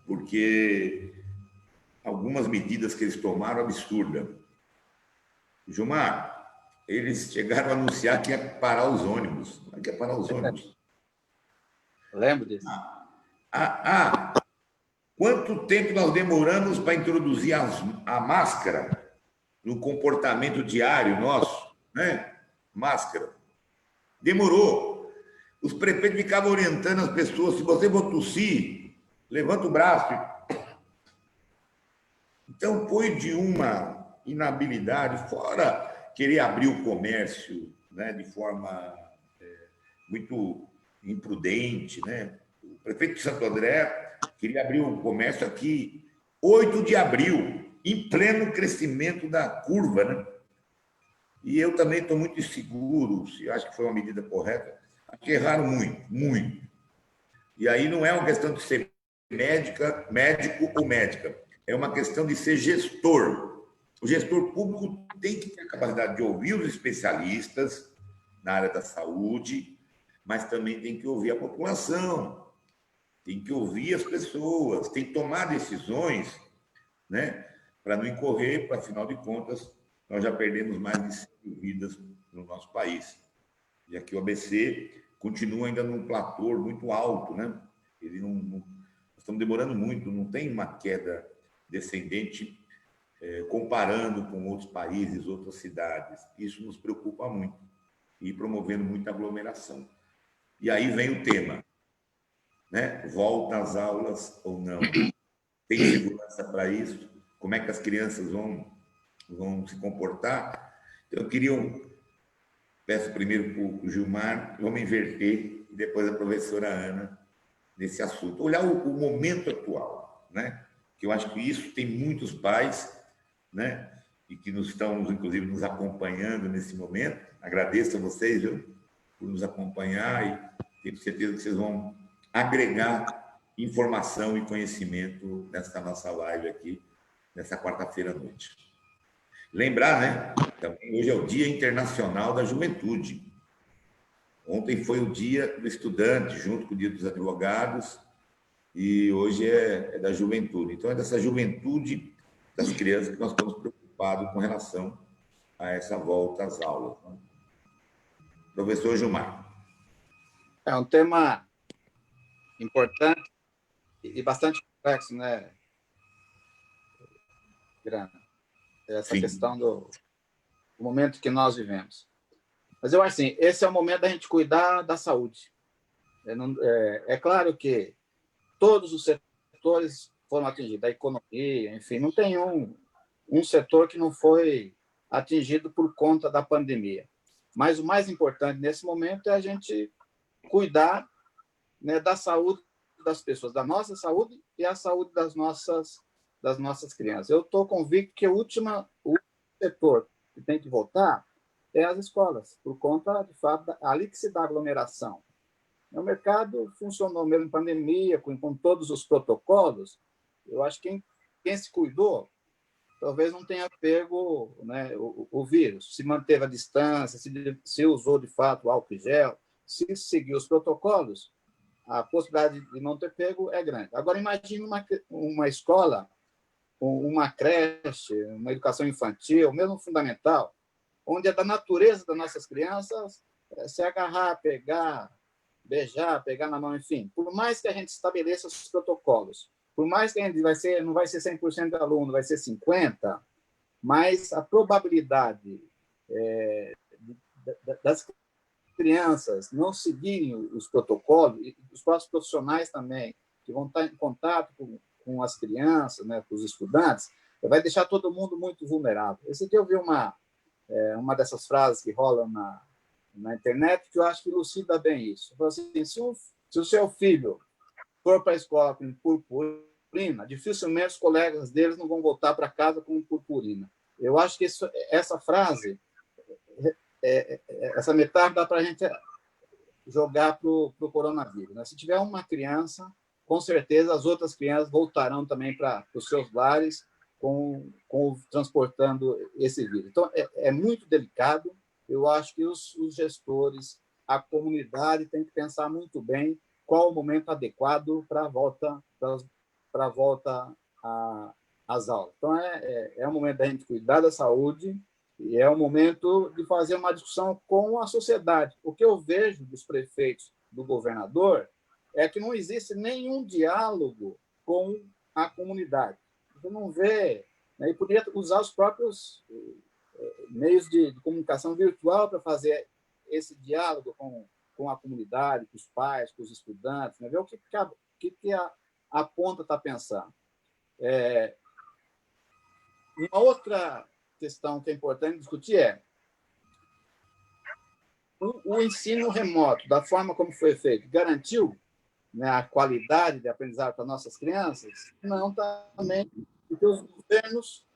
Porque algumas medidas que eles tomaram absurdas. Gilmar, eles chegaram a anunciar que ia parar os ônibus. Como é que ia parar os ônibus? Lembro disso. Quanto tempo nós demoramos para introduzir a máscara no comportamento diário nosso, né? Máscara. Demorou. Os prefeitos ficavam orientando as pessoas, se você for tossir, levanta o braço. Então, foi de uma inabilidade, fora querer abrir o comércio, né, de forma muito imprudente, né? O prefeito de Santo André queria abrir o comércio aqui 8 de abril, em pleno crescimento da curva, né? E eu também estou muito inseguro, se acho que foi uma medida correta, acho que erraram muito. E aí não é uma questão de ser médico ou médica, é uma questão de ser gestor. O gestor público tem que ter a capacidade de ouvir os especialistas na área da saúde, mas também tem que ouvir a população, tem que ouvir as pessoas, tem que tomar decisões, né, para não incorrer, para, afinal de contas, nós já perdemos mais de 100 vidas no nosso país. E aqui o ABC continua ainda num platô muito alto, né? Nós estamos demorando muito, não tem uma queda descendente comparando com outros países, outras cidades. Isso nos preocupa muito e promovendo muita aglomeração. E aí vem o tema, né? Volta às aulas ou não? Tem segurança para isso? Como é que as crianças vão se comportar? Então, peço primeiro para o Gilmar, vamos inverter, e depois a professora Ana, nesse assunto. Olhar o momento atual, né? Que eu acho que isso tem muitos pais, né? E que estão, inclusive, nos acompanhando nesse momento. Agradeço a vocês, viu, por nos acompanhar e tenho certeza que vocês vão agregar informação e conhecimento nessa nossa live aqui, nessa quarta-feira à noite. Lembrar, né? Também hoje é o Dia Internacional da Juventude. Ontem foi o Dia do Estudante, junto com o Dia dos Advogados, e hoje é da juventude. Então, é dessa juventude das crianças que nós estamos preocupados com relação a essa volta às aulas. Né? Professor Gilmar. É um tema importante e bastante complexo, né, Grana? Essa Sim. questão do momento que nós vivemos. Mas eu acho assim, esse é o momento da gente cuidar da saúde. É claro que todos os setores foram atingidos, a economia, enfim, não tem um setor que não foi atingido por conta da pandemia. Mas o mais importante nesse momento é a gente cuidar, né, da saúde das pessoas, da nossa saúde e a saúde das nossas crianças. Eu estou convicto que o último setor que tem que voltar é as escolas, por conta, de fato, ali que se dá aglomeração. O mercado funcionou mesmo em pandemia, com todos os protocolos. Eu acho que quem se cuidou talvez não tenha pego, né, o vírus, se manteve a distância, se usou, de fato, o álcool gel, se seguiu os protocolos, a possibilidade de não ter pego é grande. Agora, imagine uma escola, uma creche, uma educação infantil, mesmo fundamental, onde é da natureza das nossas crianças se agarrar, pegar, beijar, pegar na mão, enfim. Por mais que a gente estabeleça os protocolos, por mais que a gente não vai ser 100% aluno, vai ser 50%, mas a probabilidade das crianças não seguirem os protocolos, e os próprios profissionais também, que vão estar em contato com as crianças, né, com os estudantes, vai deixar todo mundo muito vulnerável. Esse dia eu vi uma dessas frases que rolam na internet, que eu acho que elucida bem isso. Assim, se o seu filho for para a escola com purpurina, dificilmente os colegas deles não vão voltar para casa com purpurina. Eu acho que essa frase, essa metáfora dá para a gente jogar para o coronavírus, né? Se tiver uma criança, com certeza as outras crianças voltarão também para os seus lares transportando esse vírus. Então, é muito delicado. Eu acho que os gestores, a comunidade tem que pensar muito bem qual o momento adequado para a volta às aulas. Então, é um momento da gente cuidar da saúde e é um momento de fazer uma discussão com a sociedade. O que eu vejo dos prefeitos, do governador, é que não existe nenhum diálogo com a comunidade. Você não vê, né? E poderia usar os próprios meios de comunicação virtual para fazer esse diálogo com a comunidade, com os pais, com os estudantes, né? Ver o que a ponta está pensando. Uma outra questão que é importante discutir é o ensino remoto, da forma como foi feito, garantiu, né, a qualidade de aprendizado para nossas crianças? Não, também, porque os governos,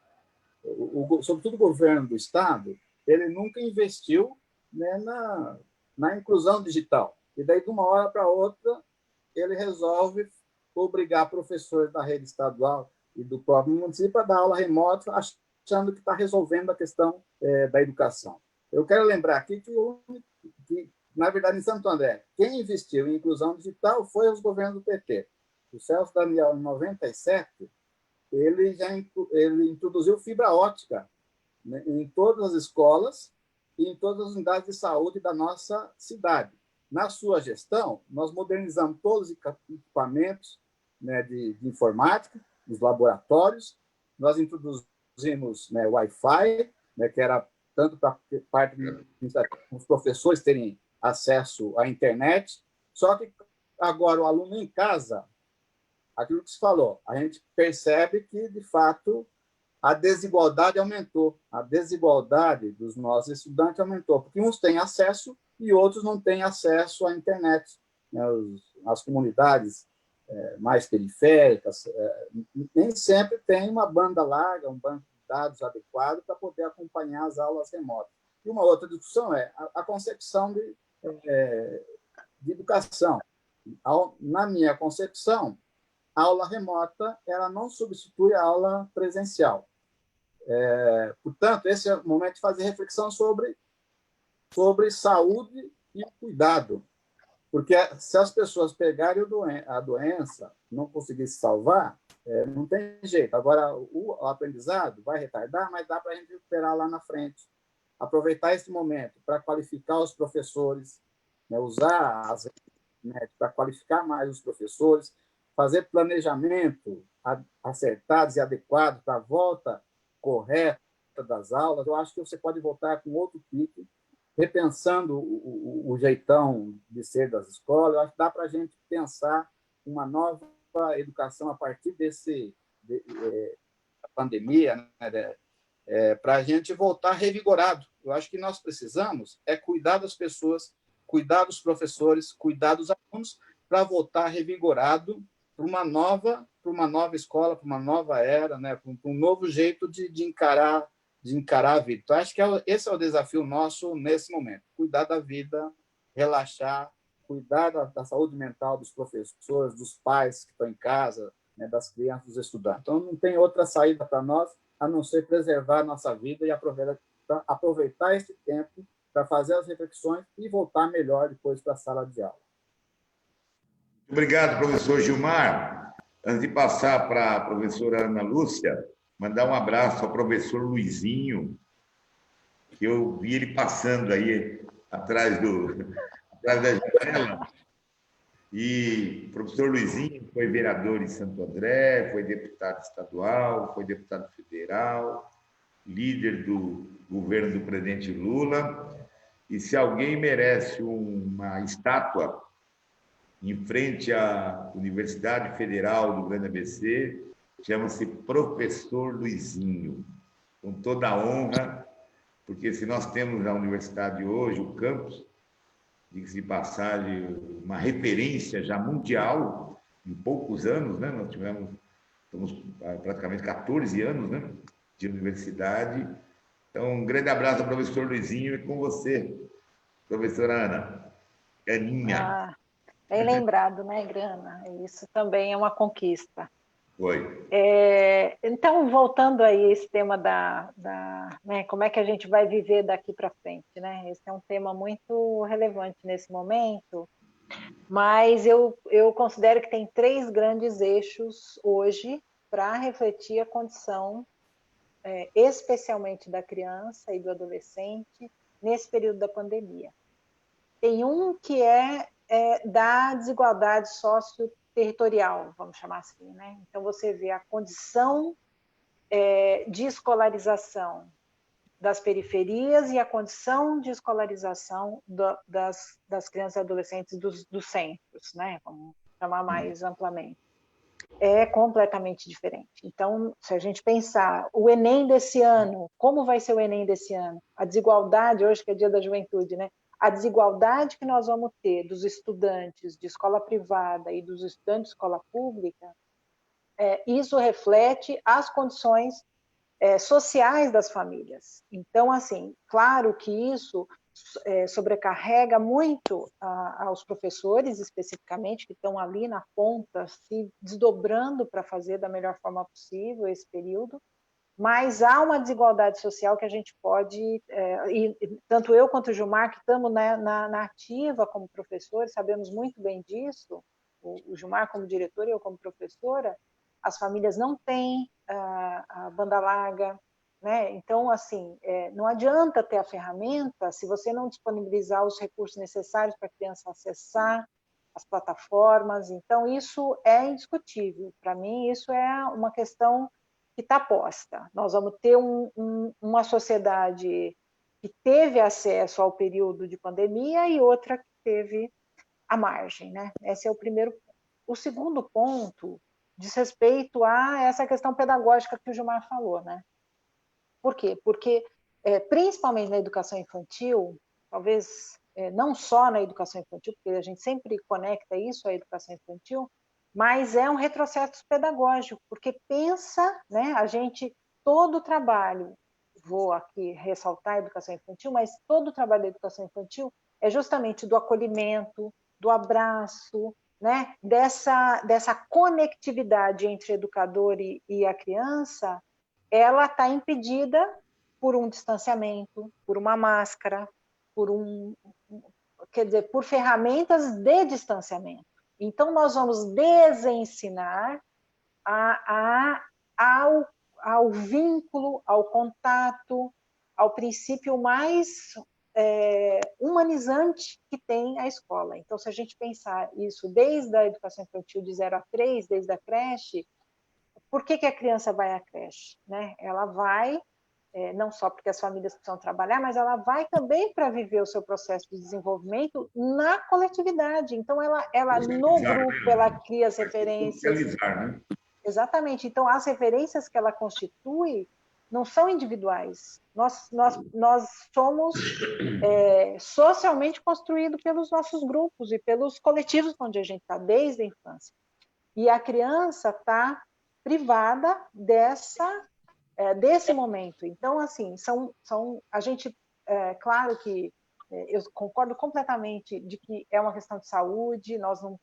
sobretudo o governo do Estado, ele nunca investiu, né, na inclusão digital. E daí, de uma hora para outra, ele resolve obrigar professores da rede estadual e do próprio município a dar aula remota, achando que está resolvendo a questão da educação. Eu quero lembrar aqui que, na verdade, em Santo André, quem investiu em inclusão digital foi os governos do PT. O Celso Daniel, em 97, ele introduziu fibra ótica, né, em todas as escolas e em todas as unidades de saúde da nossa cidade. Na sua gestão, nós modernizamos todos os equipamentos, né, de informática, os laboratórios, nós introduzimos, né, Wi-Fi, né, que era tanto para parte dos professores terem acesso à internet, só que agora o aluno em casa, aquilo que se falou, a gente percebe que, de fato, a desigualdade aumentou, a desigualdade dos nossos estudantes aumentou, porque uns têm acesso e outros não têm acesso à internet. Né? As comunidades mais periféricas nem sempre têm uma banda larga, um banco de dados adequado para poder acompanhar as aulas remotas. E uma outra discussão é a concepção de educação. Na minha concepção, a aula remota ela não substitui a aula presencial. Portanto, esse é o momento de fazer reflexão sobre saúde e cuidado. Porque se as pessoas pegarem a doença, não conseguirem se salvar, não tem jeito. Agora, o aprendizado vai retardar, mas dá para a gente recuperar lá na frente. Aproveitar esse momento para qualificar os professores, né, usar as redes para qualificar mais os professores, fazer planejamento acertados e adequados para a volta correta das aulas. Eu acho que você pode voltar com outro pique, repensando o jeitão de ser das escolas. Eu acho que dá para a gente pensar uma nova educação a partir da pandemia, né, para a gente voltar revigorado. Eu acho que nós precisamos cuidar das pessoas, cuidar dos professores, cuidar dos alunos, para voltar revigorado para uma nova escola, para uma nova era, né, para um novo jeito de encarar a vida. Então, acho que esse é o desafio nosso nesse momento: cuidar da vida, relaxar, cuidar da saúde mental dos professores, dos pais que estão em casa, né, das crianças, dos estudantes. Então, não tem outra saída para nós a não ser preservar a nossa vida e aproveitar esse tempo para fazer as reflexões e voltar melhor depois para a sala de aula. Obrigado, professor Gilmar. Antes de passar para a professora Ana Lúcia, mandar um abraço ao professor Luizinho, que eu vi ele passando aí atrás da janela. E o professor Luizinho foi vereador em Santo André, foi deputado estadual, foi deputado federal, líder do governo do presidente Lula. E se alguém merece uma estátua em frente à Universidade Federal do Grande ABC, chama-se Professor Luizinho, com toda a honra, porque se nós temos na universidade hoje, o campus, diga-se de passagem, uma referência já mundial, em poucos anos, né? Nós estamos praticamente 14 anos, né, de universidade. Então, um grande abraço ao professor Luizinho e com você, professora Ana. Aninha. Bem lembrado, né, Grana? Isso também é uma conquista. Foi. Então, voltando aí a esse tema né, como é que a gente vai viver daqui para frente, né? Esse é um tema muito relevante nesse momento, mas eu considero que tem 3 grandes eixos hoje para refletir a condição, especialmente da criança e do adolescente, nesse período da pandemia. Tem um que é da desigualdade socioterritorial, vamos chamar assim, né? Então, você vê a condição de escolarização das periferias e a condição de escolarização das crianças e adolescentes dos centros, né? Vamos chamar mais amplamente. É completamente diferente. Então, se a gente pensar o Enem desse ano, como vai ser o Enem desse ano? A desigualdade, hoje que é dia da juventude, né? A desigualdade que nós vamos ter dos estudantes de escola privada e dos estudantes de escola pública, isso reflete as condições sociais das famílias. Então, assim, claro que isso sobrecarrega muito aos professores, especificamente, que estão ali na ponta, se desdobrando para fazer da melhor forma possível esse período, mas há uma desigualdade social que a gente pode, e tanto eu quanto o Gilmar, que estamos na ativa como professores, sabemos muito bem disso, o Gilmar como diretor e eu como professora, as famílias não têm a banda larga, né? Então, assim, não adianta ter a ferramenta se você não disponibilizar os recursos necessários para a criança acessar as plataformas. Então, isso é indiscutível. Para mim, isso é uma questão que está posta. Nós vamos ter uma sociedade que teve acesso ao período de pandemia e outra que teve à margem, né? Esse é o primeiro ponto. O segundo ponto diz respeito a essa questão pedagógica que o Gilmar falou, né? Por quê? Porque, principalmente na educação infantil, talvez não só na educação infantil, porque a gente sempre conecta isso à educação infantil, mas é um retrocesso pedagógico, porque pensa, né, todo o trabalho, vou aqui ressaltar a educação infantil, mas todo o trabalho da educação infantil é justamente do acolhimento, do abraço, né, dessa conectividade entre educador e a criança, ela está impedida por um distanciamento, por uma máscara, por ferramentas de distanciamento. Então, nós vamos desensinar ao vínculo, ao contato, ao princípio mais humanizante que tem a escola. Então, se a gente pensar isso desde a educação infantil de 0 a 3, desde a creche, por que a criança vai à creche? Né? Ela vai, não só porque as famílias precisam trabalhar, mas ela vai também para viver o seu processo de desenvolvimento na coletividade. Então, ela no grupo, ela cria as referências. Né? Exatamente. Então, as referências que ela constitui não são individuais. Nós somos socialmente construídos pelos nossos grupos e pelos coletivos onde a gente está, desde a infância. E a criança está privada desse momento. Então, assim, a gente, claro que eu concordo completamente de que é uma questão de saúde, nós não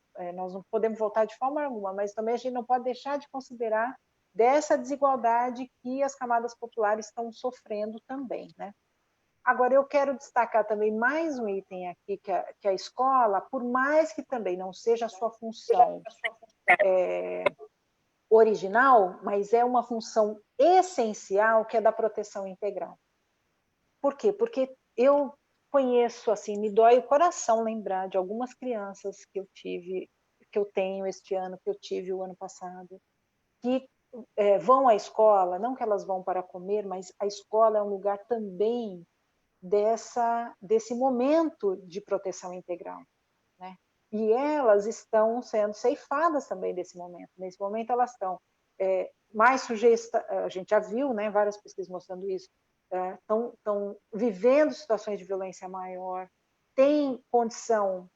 podemos voltar de forma alguma, mas também a gente não pode deixar de considerar dessa desigualdade que as camadas populares estão sofrendo também, né? Agora, eu quero destacar também mais um item aqui, que a escola, por mais que também não seja a sua função original, mas é uma função essencial, que é da proteção integral. Por quê? Porque eu conheço, assim, me dói o coração lembrar de algumas crianças que eu tive eu tenho este ano, que eu tive o ano passado, que vão à escola, não que elas vão para comer, mas a escola é um lugar também desse momento de proteção integral, né? E elas estão sendo ceifadas também desse momento. Nesse momento elas estão mais sujeitas, a gente já viu, né, várias pesquisas mostrando isso, estão vivendo situações de violência maior, tem condição,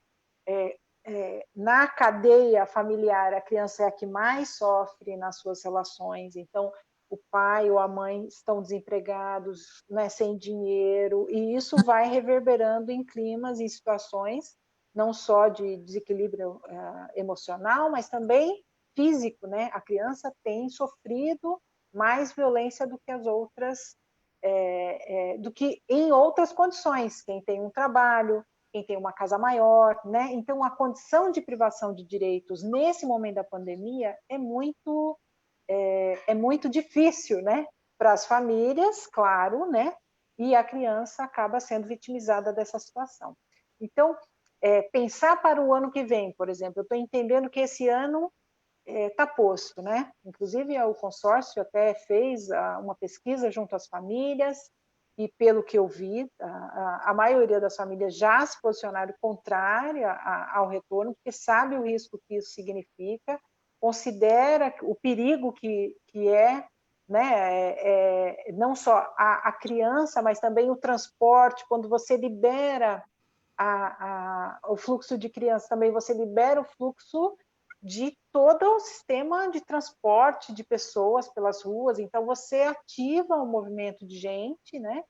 na cadeia familiar, a criança é a que mais sofre nas suas relações, então o pai ou a mãe estão desempregados, né, sem dinheiro, e isso vai reverberando em climas, em situações, não só de desequilíbrio emocional, mas também físico, né? A criança tem sofrido mais violência do que as outras, do que em outras condições. Quem tem um trabalho, quem tem uma casa maior, né? Então, a condição de privação de direitos nesse momento da pandemia é muito difícil, né? Para as famílias, claro, né? E a criança acaba sendo vitimizada dessa situação. Então, pensar para o ano que vem, por exemplo, eu estou entendendo que esse ano está posto, né? Inclusive, o consórcio até fez uma pesquisa junto às famílias, e pelo que eu vi, a maioria das famílias já se posicionaram contrária ao retorno, porque sabe o risco que isso significa, considera o perigo que é, né, não só a criança, mas também o transporte. Quando você libera o fluxo de crianças, também você libera o fluxo de todo o sistema de transporte de pessoas pelas ruas, então você ativa o movimento de gente, né?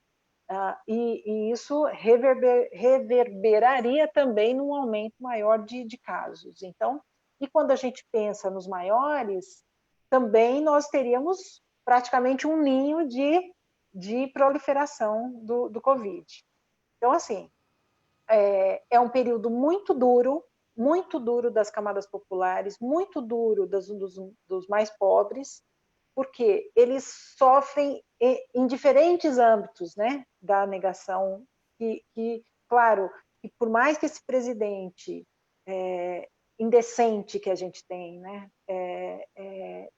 E isso reverberaria também num aumento maior de casos. Então, e quando a gente pensa nos maiores, também nós teríamos praticamente um ninho de proliferação do Covid. Então, assim, é um período muito duro das camadas populares, muito duro dos mais pobres, porque eles sofrem em diferentes âmbitos, né, da negação, claro, que por mais que esse presidente indecente que a gente tem, né,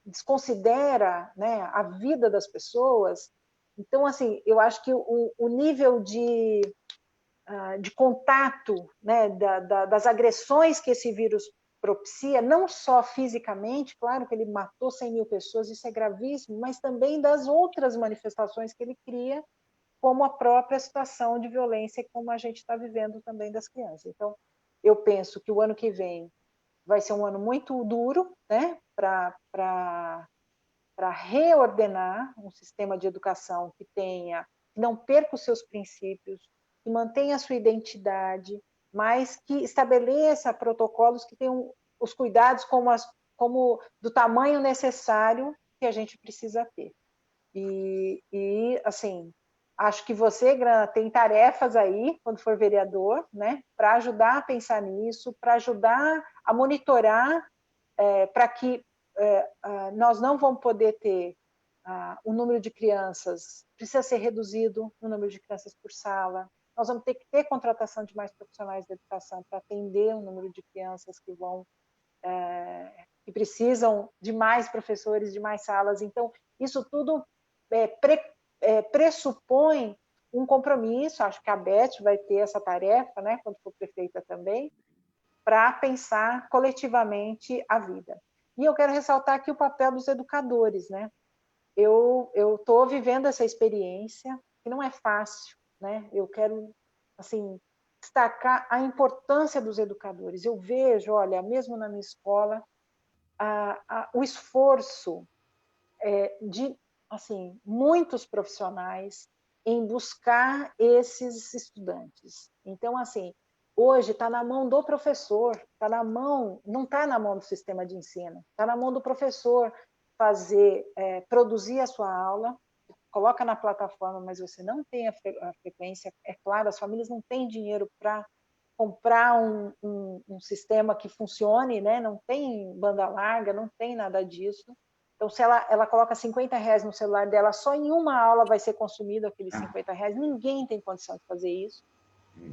desconsidera, né, a vida das pessoas, então, assim, eu acho que o nível de contato, né, das agressões que esse vírus propicia, não só fisicamente, claro que ele matou 100 mil pessoas, isso é gravíssimo, mas também das outras manifestações que ele cria, como a própria situação de violência, como a gente está vivendo também das crianças. Então, eu penso que o ano que vem vai ser um ano muito duro, né, para reordenar um sistema de educação que não perca os seus princípios, que mantenha a sua identidade, mas que estabeleça protocolos que tenham os cuidados como do tamanho necessário que a gente precisa ter. E assim, acho que você, Grana, tem tarefas aí, quando for vereador, né, para ajudar a pensar nisso, para ajudar a monitorar, para que nós não vamos poder ter o número de crianças, precisa ser reduzido o número de crianças por sala, nós vamos ter que ter contratação de mais profissionais da educação para atender o número de crianças que precisam de mais professores, de mais salas. Então, isso tudo pressupõe um compromisso, acho que a Beth vai ter essa tarefa, né, quando for prefeita também, para pensar coletivamente a vida. E eu quero ressaltar aqui o papel dos educadores, né? Eu estou vivendo essa experiência, que não é fácil, né? Eu quero, assim, destacar a importância dos educadores. Eu vejo, olha, mesmo na minha escola, o esforço de, assim, muitos profissionais em buscar esses estudantes. Então, assim, hoje está na mão do professor, não está na mão do sistema de ensino, está na mão do professor produzir a sua aula, coloca na plataforma, mas você não tem a frequência, é claro, as famílias não têm dinheiro para comprar um sistema que funcione, né? Não tem banda larga, não tem nada disso. Então, se ela coloca R$50 no celular dela, só em uma aula vai ser consumido aqueles R$50, ninguém tem condição de fazer isso.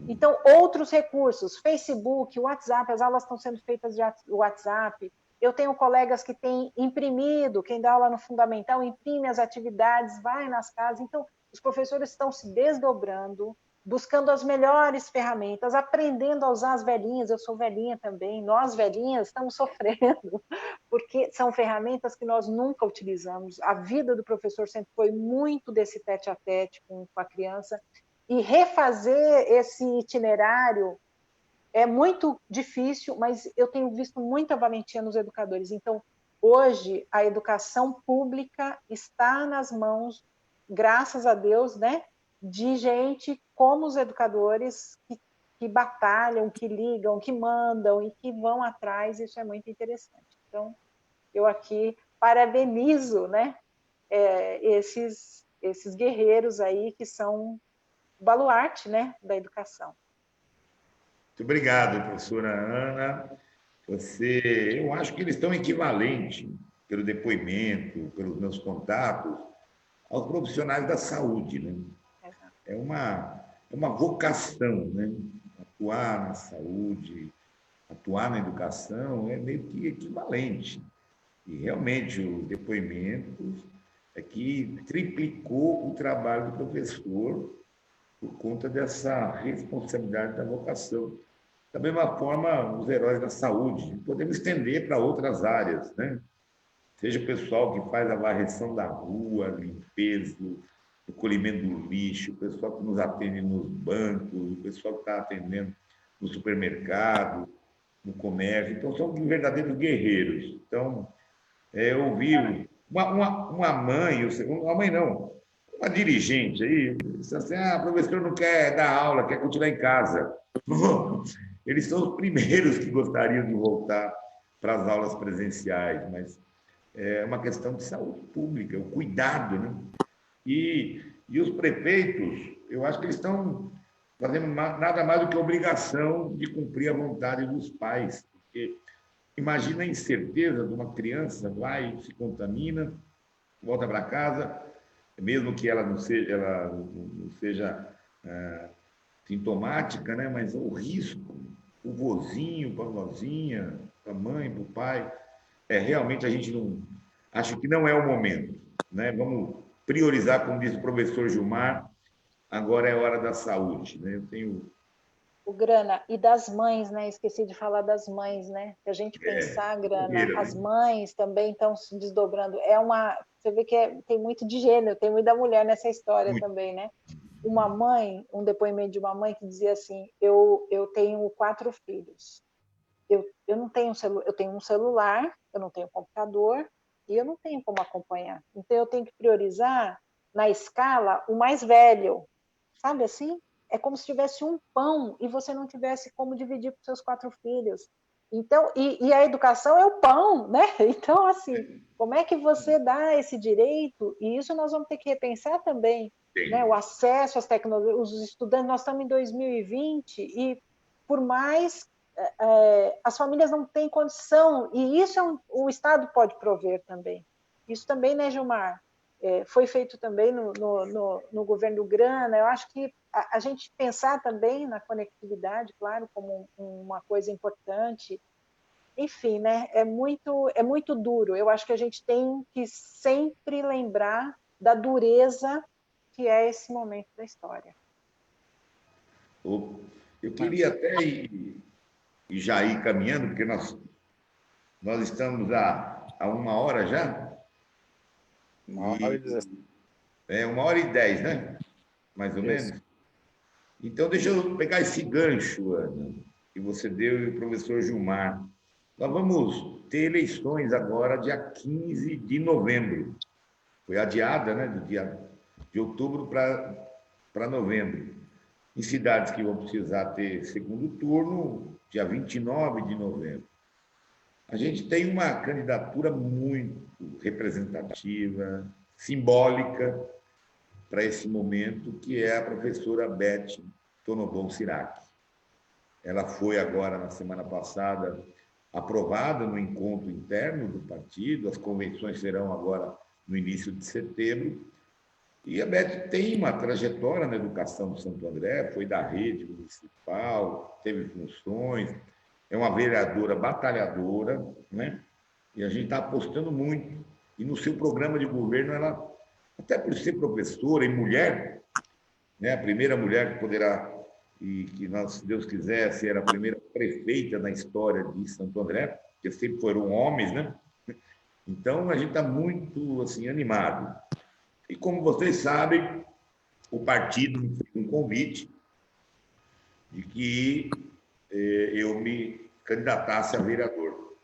Então, outros recursos, Facebook, WhatsApp, as aulas estão sendo feitas de WhatsApp. Eu tenho colegas que têm imprimido, quem dá aula no fundamental, imprime as atividades, vai nas casas. Então, os professores estão se desdobrando, buscando as melhores ferramentas, aprendendo a usar as velhinhas. Eu sou velhinha também, nós velhinhas estamos sofrendo, porque são ferramentas que nós nunca utilizamos. A vida do professor sempre foi muito desse tete-a-tete com a criança, e refazer esse itinerário é muito difícil, mas eu tenho visto muita valentia nos educadores. Então, hoje, a educação pública está nas mãos, graças a Deus, né, de gente como os educadores que batalham, que ligam, que mandam e que vão atrás. Isso é muito interessante. Então, eu aqui parabenizo, né, esses guerreiros aí que são baluarte, né, da educação. Muito obrigado, professora Ana. Eu acho que eles estão equivalentes, pelo depoimento, pelos meus contatos, aos profissionais da saúde, né? É uma vocação, né? Atuar na saúde, atuar na educação é meio que equivalente. E realmente o depoimento é que triplicou o trabalho do professor por conta dessa responsabilidade da vocação. Da mesma forma, os heróis da saúde, podemos estender para outras áreas, né? Seja o pessoal que faz a varreção da rua, limpeza, o colhimento do lixo, o pessoal que nos atende nos bancos, o pessoal que está atendendo no supermercado, no comércio. Então, são verdadeiros guerreiros. Então, eu ouvi uma mãe, uma mãe não, uma dirigente aí, disse assim, professor não quer dar aula, quer continuar em casa. Eles são os primeiros que gostariam de voltar para as aulas presenciais, mas é uma questão de saúde pública, o cuidado, né? E os prefeitos, eu acho que eles estão fazendo nada mais do que a obrigação de cumprir a vontade dos pais, porque imagina a incerteza de uma criança, vai, se contamina, volta para casa, mesmo que ela não seja sintomática, né? Mas o risco, o vozinho, para a vozinha, para a mãe, para o pai, realmente a gente não... Acho que não é o momento, né? Vamos priorizar, como diz o professor Gilmar, agora é hora da saúde, né? Eu tenho... O Grana, e das mães, né? Esqueci de falar das mães, né? Se a gente pensar, Grana, as mães também estão se desdobrando. Você vê que tem muito de gênero, tem muita mulher nessa história também, né? Uma mãe, um depoimento de uma mãe que dizia assim, eu tenho 4 filhos. Eu não tenho eu tenho um celular, eu não tenho computador e eu não tenho como acompanhar. Então eu tenho que priorizar na escala o mais velho, sabe assim? É como se tivesse um pão e você não tivesse como dividir para os seus 4 filhos. Então, e a educação é o pão, né? Então, assim, como é que você dá esse direito? E isso nós vamos ter que repensar também, né? O acesso às tecnologias, os estudantes, nós estamos em 2020 e por mais as famílias não têm condição, e isso o Estado pode prover também. Isso também, né, Gilmar? Foi feito também no governo Grana. Eu acho que a gente pensar também na conectividade, claro, como uma coisa importante. Enfim, né? É muito duro. Eu acho que a gente tem que sempre lembrar da dureza que é esse momento da história. Eu queria até já ir caminhando, porque nós estamos a 1h já. 1h10. 1h10, né? Mais ou menos. Então, deixa eu pegar esse gancho, Ana, que você deu e o professor Gilmar. Nós vamos ter eleições agora, dia 15 de novembro. Foi adiada, né? De outubro para novembro. Em cidades que vão precisar ter segundo turno, dia 29 de novembro. A gente tem uma candidatura muito representativa, simbólica para esse momento, que é a professora Beth Tonobon Sirac. Ela foi agora, na semana passada, aprovada no encontro interno do partido, as convenções serão agora no início de setembro, E a Beth tem uma trajetória na educação de Santo André, foi da rede municipal, teve funções, é uma vereadora batalhadora, né? E a gente está apostando muito. E no seu programa de governo, ela, até por ser professora e mulher, né? A primeira mulher que poderá, e que nós, se Deus quiser, ser a primeira prefeita na história de Santo André, porque sempre foram homens, né? Então, a gente está muito assim, animado. E como vocês sabem, o partido me fez um convite de que eu me candidatasse a vereador.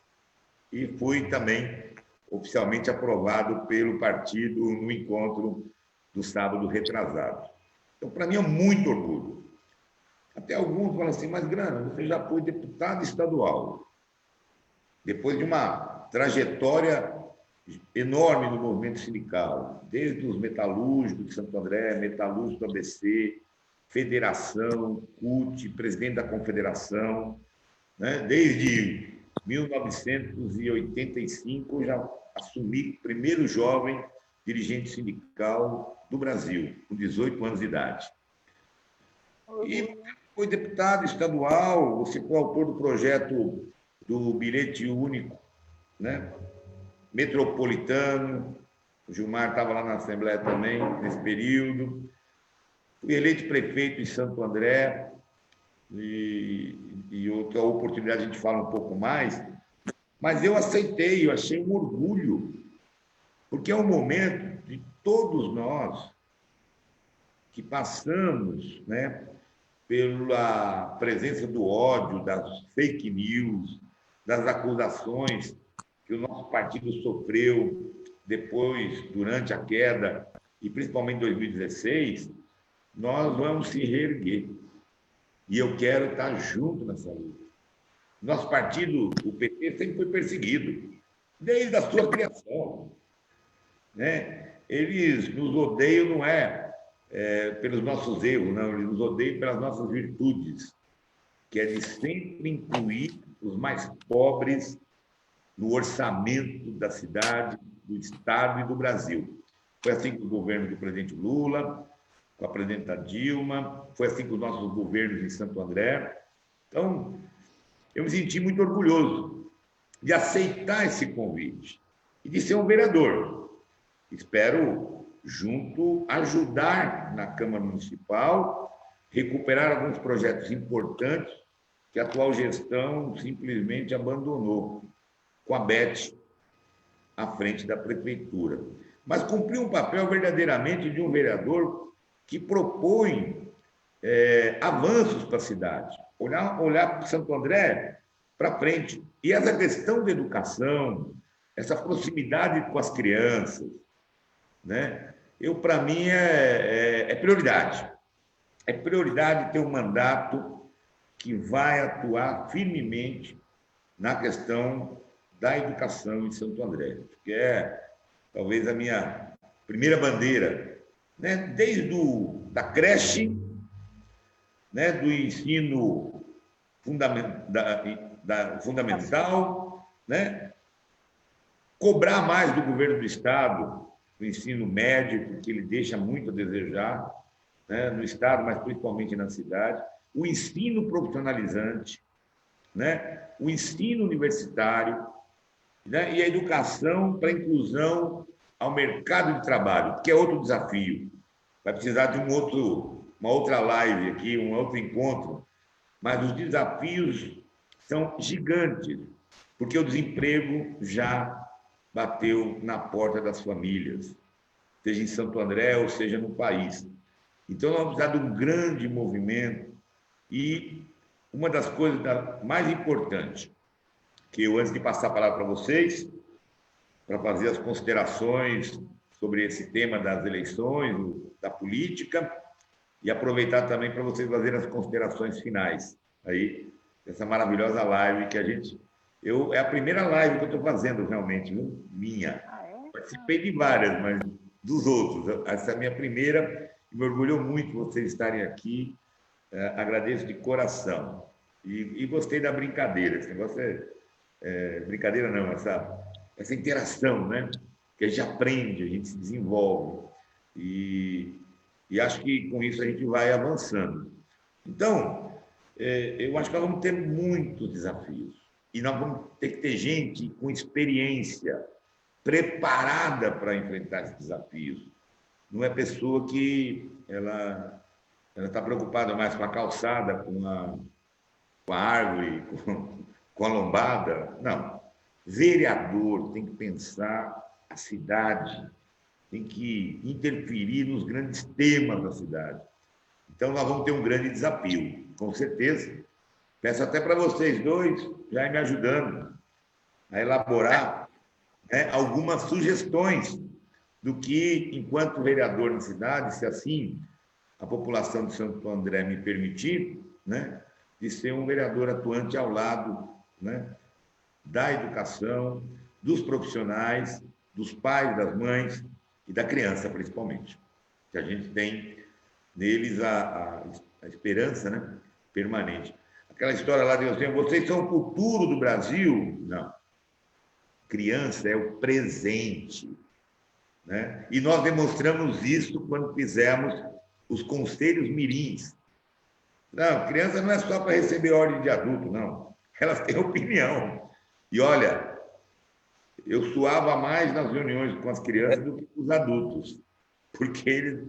E fui também oficialmente aprovado pelo partido no encontro do sábado retrasado. Então, para mim, é muito orgulho. Até alguns falam assim, mas, Grana, você já foi deputado estadual. Depois de uma trajetória enorme no movimento sindical, desde os metalúrgicos de Santo André, metalúrgicos do ABC, federação, CUT, presidente da confederação, né? Desde 1985 eu já assumi o primeiro jovem dirigente sindical do Brasil, com 18 anos de idade. E foi deputado estadual, você foi autor do projeto do bilhete único, né? Metropolitano, o Gilmar estava lá na Assembleia também, nesse período. Fui eleito prefeito em Santo André, e outra oportunidade a gente fala um pouco mais, mas eu aceitei, eu achei um orgulho, porque é um momento de todos nós que passamos, né, pela presença do ódio, das fake news, das acusações que o nosso partido sofreu depois, durante a queda, e principalmente em 2016, nós vamos se reerguer. E eu quero estar junto nessa luta. Nosso partido, o PT, sempre foi perseguido, desde a sua criação, né? Eles nos odeiam, não pelos nossos erros, não, eles nos odeiam pelas nossas virtudes, que é de sempre incluir os mais pobres no orçamento da cidade, do Estado e do Brasil. Foi assim com o governo do presidente Lula, com a presidenta Dilma, foi assim com os nossos governos em Santo André. Então, eu me senti muito orgulhoso de aceitar esse convite e de ser um vereador. Espero, junto, ajudar na Câmara Municipal, recuperar alguns projetos importantes que a atual gestão simplesmente abandonou, com a Beth à frente da prefeitura. Mas cumprir um papel verdadeiramente de um vereador que propõe avanços para a cidade, olhar para Santo André para frente. E essa questão da educação, essa proximidade com as crianças, né? Para mim, é prioridade. É prioridade ter um mandato que vai atuar firmemente na questão da educação em Santo André, que é talvez a minha primeira bandeira, né? Desde da creche, né? Do ensino fundamental, né? Cobrar mais do governo do Estado o ensino médio, porque ele deixa muito a desejar, né? No Estado, mas principalmente na cidade, o ensino profissionalizante, né? O ensino universitário, né? E a educação para a inclusão ao mercado de trabalho, que é outro desafio. Vai precisar de uma outra live aqui, um outro encontro, mas os desafios são gigantes, porque o desemprego já bateu na porta das famílias, seja em Santo André ou seja no país. Então, nós vamos precisar de um grande movimento e uma das coisas mais importantes, que eu, antes de passar a palavra para vocês, para fazer as considerações sobre esse tema das eleições, da política, e aproveitar também para vocês fazerem as considerações finais aí, dessa maravilhosa live que é a primeira live que eu estou fazendo realmente, viu? Minha. Participei de várias, mas dos outros. Essa é a minha primeira e me orgulhou muito vocês estarem aqui. Agradeço de coração. E gostei da brincadeira. Esse negócio brincadeira não, essa interação, né? Que a gente aprende, a gente se desenvolve. E acho que com isso a gente vai avançando. Então, eu acho que nós vamos ter muitos desafios. E nós vamos ter que ter gente com experiência, preparada para enfrentar esses desafios. Não é pessoa que ela está preocupada mais com a calçada, com a árvore, com a lombada. Não. Vereador tem que pensar a cidade, tem que interferir nos grandes temas da cidade. Então, nós vamos ter um grande desafio, com certeza. Peço até para vocês dois já ir me ajudando a elaborar, né, algumas sugestões do que, enquanto vereador na cidade, se assim a população de Santo André me permitir, né, de ser um vereador atuante ao lado, né, da educação, dos profissionais, dos pais, das mães e da criança, principalmente. Que a gente tem neles a esperança, né, permanente. Aquela história lá de vocês são o futuro do Brasil. Não. Criança é o presente. Né? E nós demonstramos isso quando fizemos os conselhos mirins. Não, criança não é só para receber ordem de adulto, não. Elas têm opinião. E olha, eu suava mais nas reuniões com as crianças do que com os adultos, porque eles,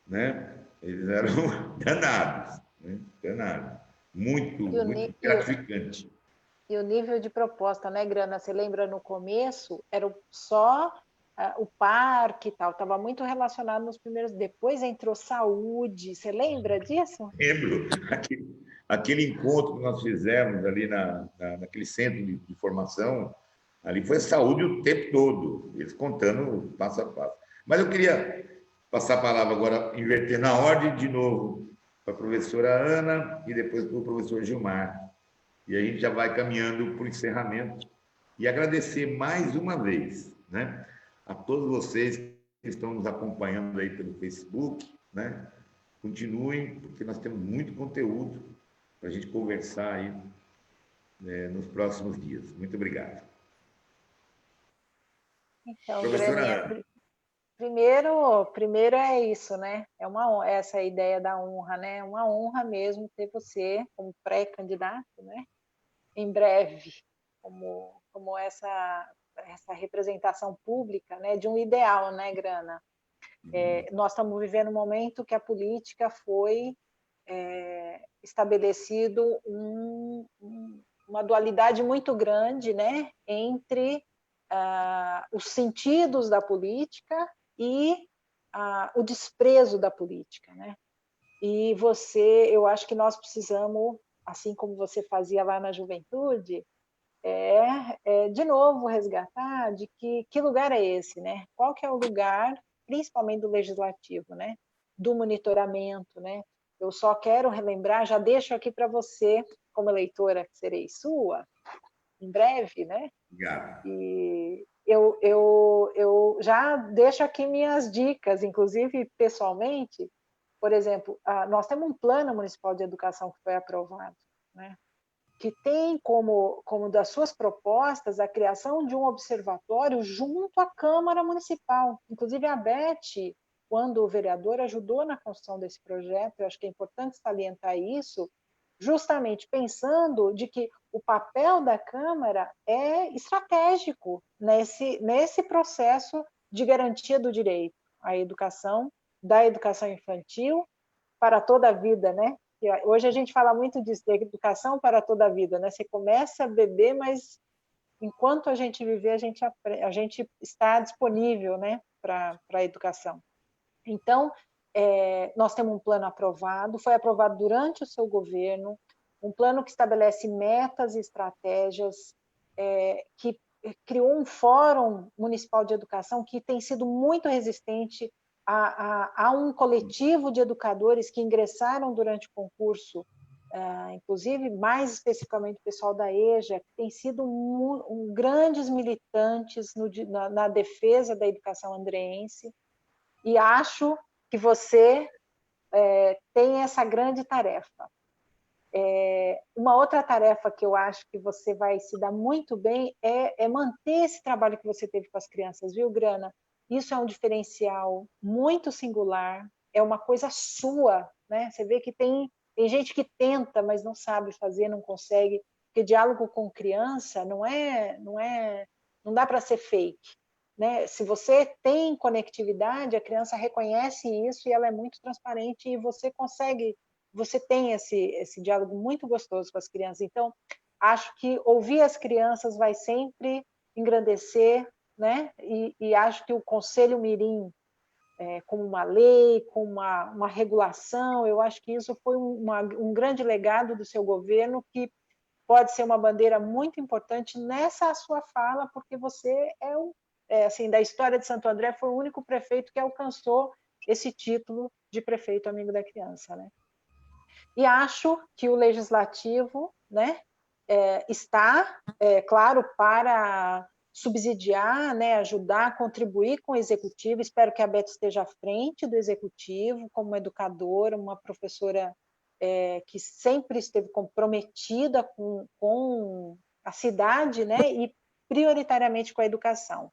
né, eles eram danados, né? Danados. Muito gratificante. E o nível de proposta, né, Grana? Você lembra no começo, era só o parque e tal, estava muito relacionado nos primeiros, depois entrou saúde, você lembra disso? Lembro, aquele encontro que nós fizemos ali naquele centro de formação, ali foi saúde o tempo todo, eles contando passo a passo. Mas eu queria passar a palavra agora, inverter na ordem de novo, para a professora Ana e depois para o professor Gilmar. E a gente já vai caminhando para o encerramento e agradecer mais uma vez, né, a todos vocês que estão nos acompanhando aí pelo Facebook, né? Continuem, porque nós temos muito conteúdo para a gente conversar aí, né, nos próximos dias. Muito obrigado. Então, Graninha, primeiro é isso, né? Essa ideia da honra, né? É uma honra mesmo ter você como pré-candidato, né? Em breve, como essa representação pública, né? De um ideal, né, Grana? Nós estamos vivendo um momento que a política foi estabelecido uma dualidade muito grande, né, entre os sentidos da política e o desprezo da política, né? E eu acho que nós precisamos, assim como você fazia lá na juventude, de novo resgatar de que lugar é esse, né? Qual que é o lugar, principalmente do legislativo, né? Do monitoramento, né? Eu só quero relembrar, já deixo aqui para você, como eleitora que serei sua, em breve, né? Obrigado. E eu já deixo aqui minhas dicas, inclusive pessoalmente. Por exemplo, nós temos um plano municipal de educação que foi aprovado, né? Que tem como das suas propostas a criação de um observatório junto à Câmara Municipal. Inclusive, a Beth, quando vereadora, ajudou na construção desse projeto. Eu acho que é importante salientar isso, justamente pensando de que o papel da Câmara é estratégico nesse processo de garantia do direito à educação, da educação infantil para toda a vida, né? Hoje a gente fala muito disso, de educação para toda a vida, né? Você começa a beber, mas enquanto a gente viver, a gente está disponível, né, para a educação. Então, nós temos um plano aprovado, foi aprovado durante o seu governo, um plano que estabelece metas e estratégias, que criou um fórum municipal de educação que tem sido muito resistente a um coletivo de educadores que ingressaram durante o concurso, inclusive mais especificamente o pessoal da EJA, que tem sido grandes militantes na defesa da educação andreense, e acho que você tem essa grande tarefa. Uma outra tarefa que eu acho que você vai se dar muito bem é manter esse trabalho que você teve com as crianças, viu, Grana? Isso é um diferencial muito singular, é uma coisa sua, né? Você vê que tem gente que tenta, mas não sabe fazer, não consegue, porque diálogo com criança não dá para ser fake, né? Se você tem conectividade, a criança reconhece isso e ela é muito transparente e você tem esse diálogo muito gostoso com as crianças. Então, acho que ouvir as crianças vai sempre engrandecer, né? E acho que o Conselho Mirim, como uma lei, com uma regulação, eu acho que isso foi um grande legado do seu governo, que pode ser uma bandeira muito importante nessa sua fala, porque você assim, da história de Santo André, foi o único prefeito que alcançou esse título de prefeito amigo da criança, né? E acho que o legislativo, né, está, claro, para subsidiar, né, ajudar, contribuir com o executivo. Espero que a Beth esteja à frente do executivo, como educadora, uma professora que sempre esteve comprometida com a cidade, né, e prioritariamente com a educação.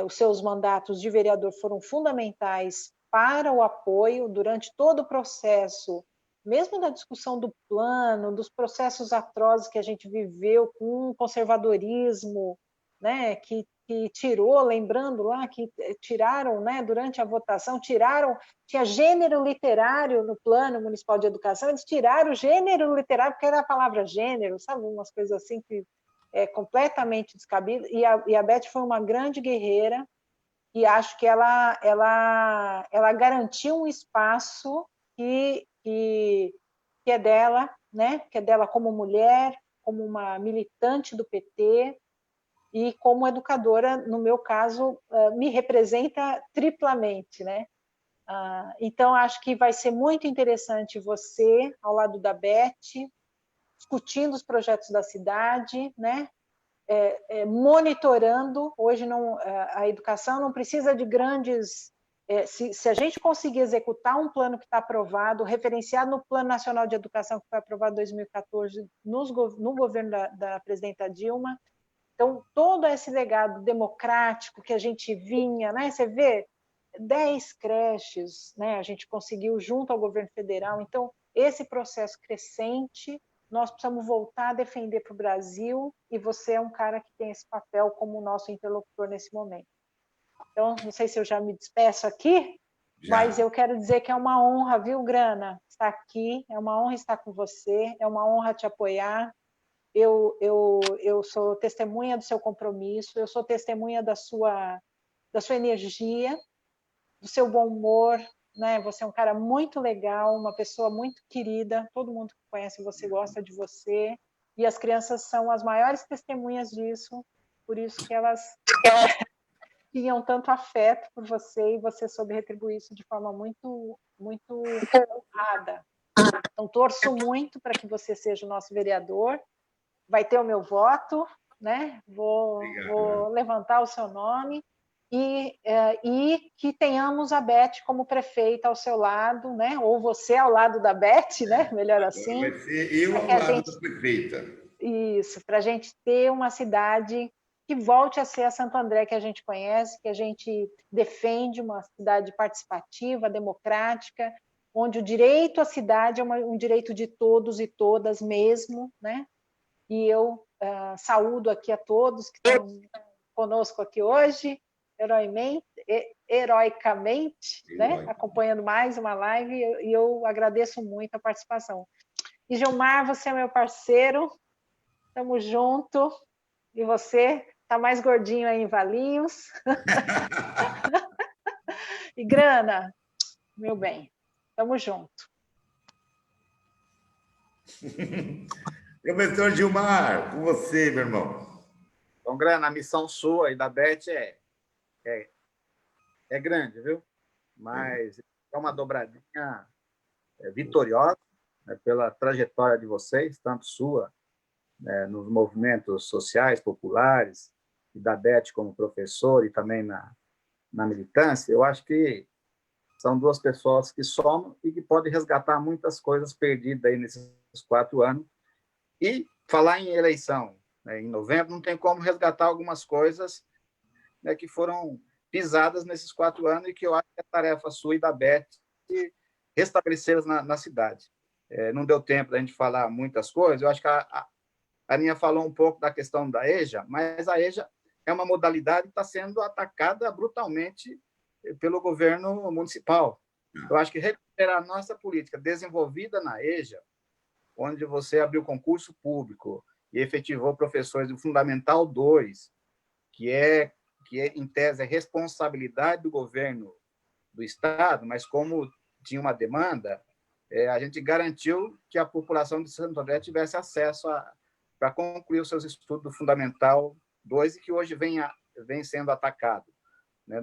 Os seus mandatos de vereador foram fundamentais para o apoio durante todo o processo, mesmo na discussão do plano, dos processos atrozes que a gente viveu com o conservadorismo, né, que tirou, lembrando lá que tiraram, né, durante a votação, tinha gênero literário no Plano Municipal de Educação, eles tiraram o gênero literário porque era a palavra gênero, sabe, umas coisas assim que é completamente descabido, e a Beth foi uma grande guerreira, e acho que ela garantiu um espaço que é dela, né? Que é dela como mulher, como uma militante do PT, e como educadora, no meu caso, me representa triplamente, né? Então, acho que vai ser muito interessante você, ao lado da Beth, discutindo os projetos da cidade, né? Monitorando. Hoje a educação não precisa de grandes... Se a gente conseguir executar um plano que está aprovado, referenciado no Plano Nacional de Educação, que foi aprovado em 2014, no governo da presidenta Dilma, então, todo esse legado democrático que a gente vinha, né? Você vê 10 creches, né? A gente conseguiu junto ao governo federal. Então, esse processo crescente, nós precisamos voltar a defender para o Brasil, e você é um cara que tem esse papel como nosso interlocutor nesse momento. Então, não sei se eu já me despeço aqui, mas eu quero dizer que é uma honra, viu, Grana, estar aqui, é uma honra estar com você, é uma honra te apoiar. Eu sou testemunha do seu compromisso, eu sou testemunha da sua energia, do seu bom humor, né? Você é um cara muito legal, uma pessoa muito querida, todo mundo que conhece você gosta de você, e as crianças são as maiores testemunhas disso, por isso que elas tinham tanto afeto por você, e você soube retribuir isso de forma muito, muito honrada. Então, torço muito para que você seja o nosso vereador, vai ter o meu voto, né? Vou levantar o seu nome, e que tenhamos a Beth como prefeita ao seu lado, né? Ou você ao lado da Beth, né? Melhor assim. Vai ser eu ao lado da prefeita. Isso, para a gente ter uma cidade que volte a ser a Santo André que a gente conhece, que a gente defende, uma cidade participativa, democrática, onde o direito à cidade é um direito de todos e todas mesmo, né? E eu saúdo aqui a todos que estão conosco aqui hoje, heroicamente, né? Acompanhando mais uma live, e eu agradeço muito a participação. E Gilmar, você é meu parceiro, estamos juntos, e você está mais gordinho aí em Valinhos. E Grana, meu bem, estamos juntos. Professor Gilmar, com você, meu irmão. Então, Grana, a missão sua e da Beth é grande, viu? Mas é uma dobradinha vitoriosa, né, pela trajetória de vocês, tanto sua, né, nos movimentos sociais, populares, e da Beth como professor e também na militância. Eu acho que são duas pessoas que somam e que podem resgatar muitas coisas perdidas aí nesses 4 anos. E falar em eleição, né, em novembro, não tem como resgatar algumas coisas, né, que foram pisadas nesses 4 anos e que eu acho que é tarefa sua e da Beth restabelecê-las na cidade. Não deu tempo da gente falar muitas coisas. Eu acho que a Aninha falou um pouco da questão da EJA, mas a EJA é uma modalidade que está sendo atacada brutalmente pelo governo municipal. Eu acho que recuperar a nossa política desenvolvida na EJA, onde você abriu concurso público e efetivou professores do Fundamental 2, que em tese, é responsabilidade do governo do Estado, mas como tinha uma demanda, a gente garantiu que a população de Santo André tivesse acesso para concluir os seus estudos do Fundamental 2 e que hoje vem sendo atacado, né?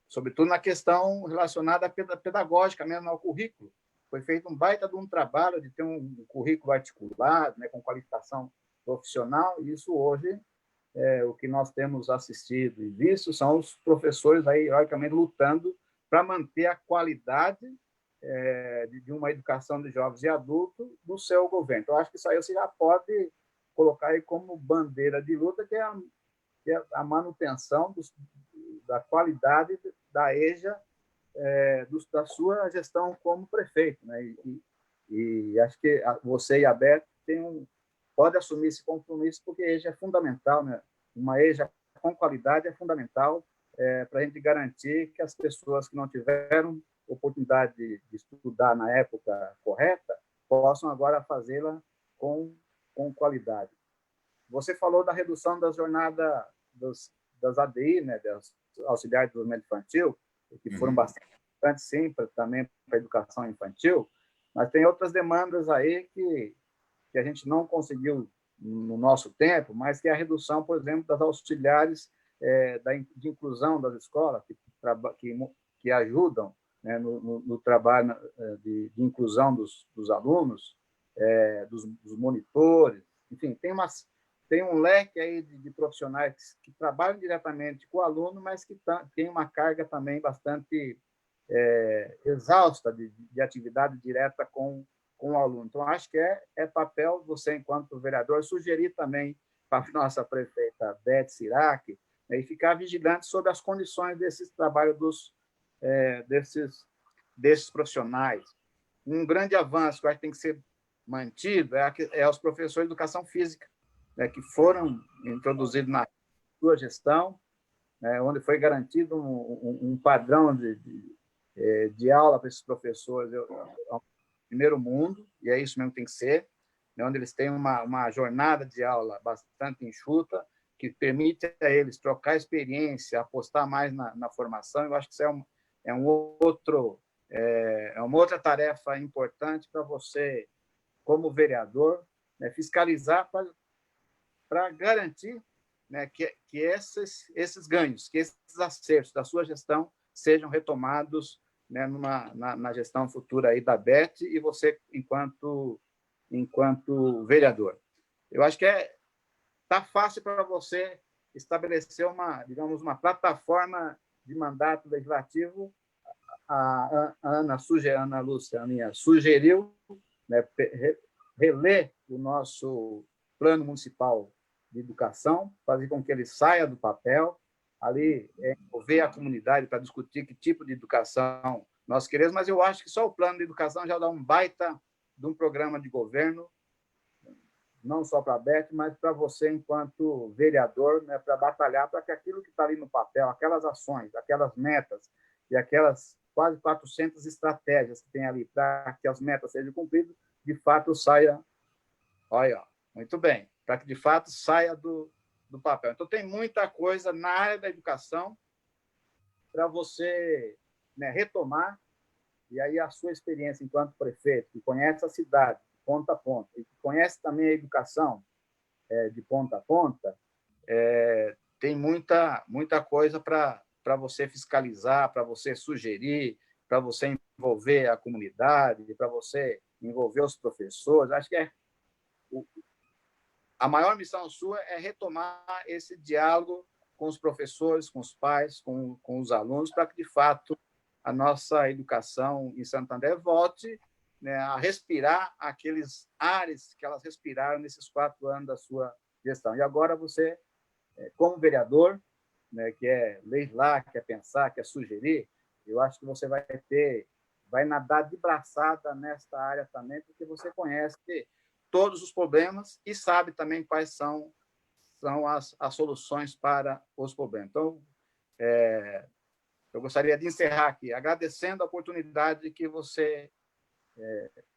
Sobretudo na questão relacionada à pedagógica, mesmo ao currículo. Foi feito um baita de um trabalho de ter um currículo articulado, né, com qualificação profissional, e isso hoje, o que nós temos assistido e visto são os professores aí, heroicamente, lutando para manter a qualidade de uma educação de jovens e adultos do seu governo. Então, acho que isso aí você já pode colocar aí como bandeira de luta, que é a manutenção da qualidade da EJA, da sua gestão como prefeito, né? E acho que você e a Beth pode assumir esse compromisso, porque a EJA é fundamental, né? Uma EJA com qualidade é fundamental para a gente garantir que as pessoas que não tiveram oportunidade de estudar na época correta possam agora fazê-la com qualidade. Você falou da redução da jornada das ADI, né, das auxiliares do desenvolvimento infantil, que foram bastante importantes, sim, também para a educação infantil, mas tem outras demandas aí que a gente não conseguiu no nosso tempo, mas que é a redução, por exemplo, das auxiliares de inclusão das escolas, que ajudam, né, no trabalho de inclusão dos alunos, dos monitores, enfim, tem um leque aí de profissionais que trabalham diretamente com o aluno, mas que tem uma carga também bastante exausta de atividade direta com o aluno. Então, acho que é papel você, enquanto vereador, sugerir também para a nossa prefeita Beth Sirac, né, e ficar vigilante sobre as condições desses trabalhos desses profissionais. Um grande avanço que eu acho que tem que ser mantido é os professores de educação física, né, que foram introduzidos na sua gestão, né, onde foi garantido um padrão de aula para esses professores ao primeiro mundo, e é isso mesmo que tem que ser, né, onde eles têm uma jornada de aula bastante enxuta, que permite a eles trocar experiência, apostar mais na formação. Eu acho que isso é uma outra tarefa importante para você, como vereador, né, fiscalizar para garantir, né, que esses ganhos, que esses acertos da sua gestão sejam retomados, né, na gestão futura aí da Beth e você enquanto vereador. Eu acho que está fácil para você estabelecer digamos, uma plataforma de mandato legislativo. A Ana Lúcia sugeriu, né, reler o nosso plano municipal de educação, fazer com que ele saia do papel, ali envolver a comunidade para discutir que tipo de educação nós queremos, mas eu acho que só o plano de educação já dá um baita de um programa de governo, não só para a Beth, mas para você, enquanto vereador, né, para batalhar para que aquilo que está ali no papel, aquelas ações, aquelas metas e aquelas quase 400 estratégias que tem ali para que as metas sejam cumpridas, de fato saia. Olha, muito bem, para que de fato saia do papel. Então, tem muita coisa na área da educação para você, né, retomar, e aí a sua experiência enquanto prefeito, que conhece a cidade de ponta a ponta, e que conhece também a educação de ponta a ponta, tem muita coisa para você fiscalizar, para você sugerir, para você envolver a comunidade, para você envolver os professores. Acho que a maior missão sua é retomar esse diálogo com os professores, com os pais, com os alunos, para que, de fato, a nossa educação em Santo André volte, né, a respirar aqueles ares que elas respiraram nesses 4 anos da sua gestão. E agora você, como vereador, né, que é legislar, que é pensar, que é sugerir, eu acho que você vai nadar de braçada nesta área também, porque você conhece todos os problemas e sabe também quais são as soluções para os problemas. Então, eu gostaria de encerrar aqui, agradecendo a oportunidade que você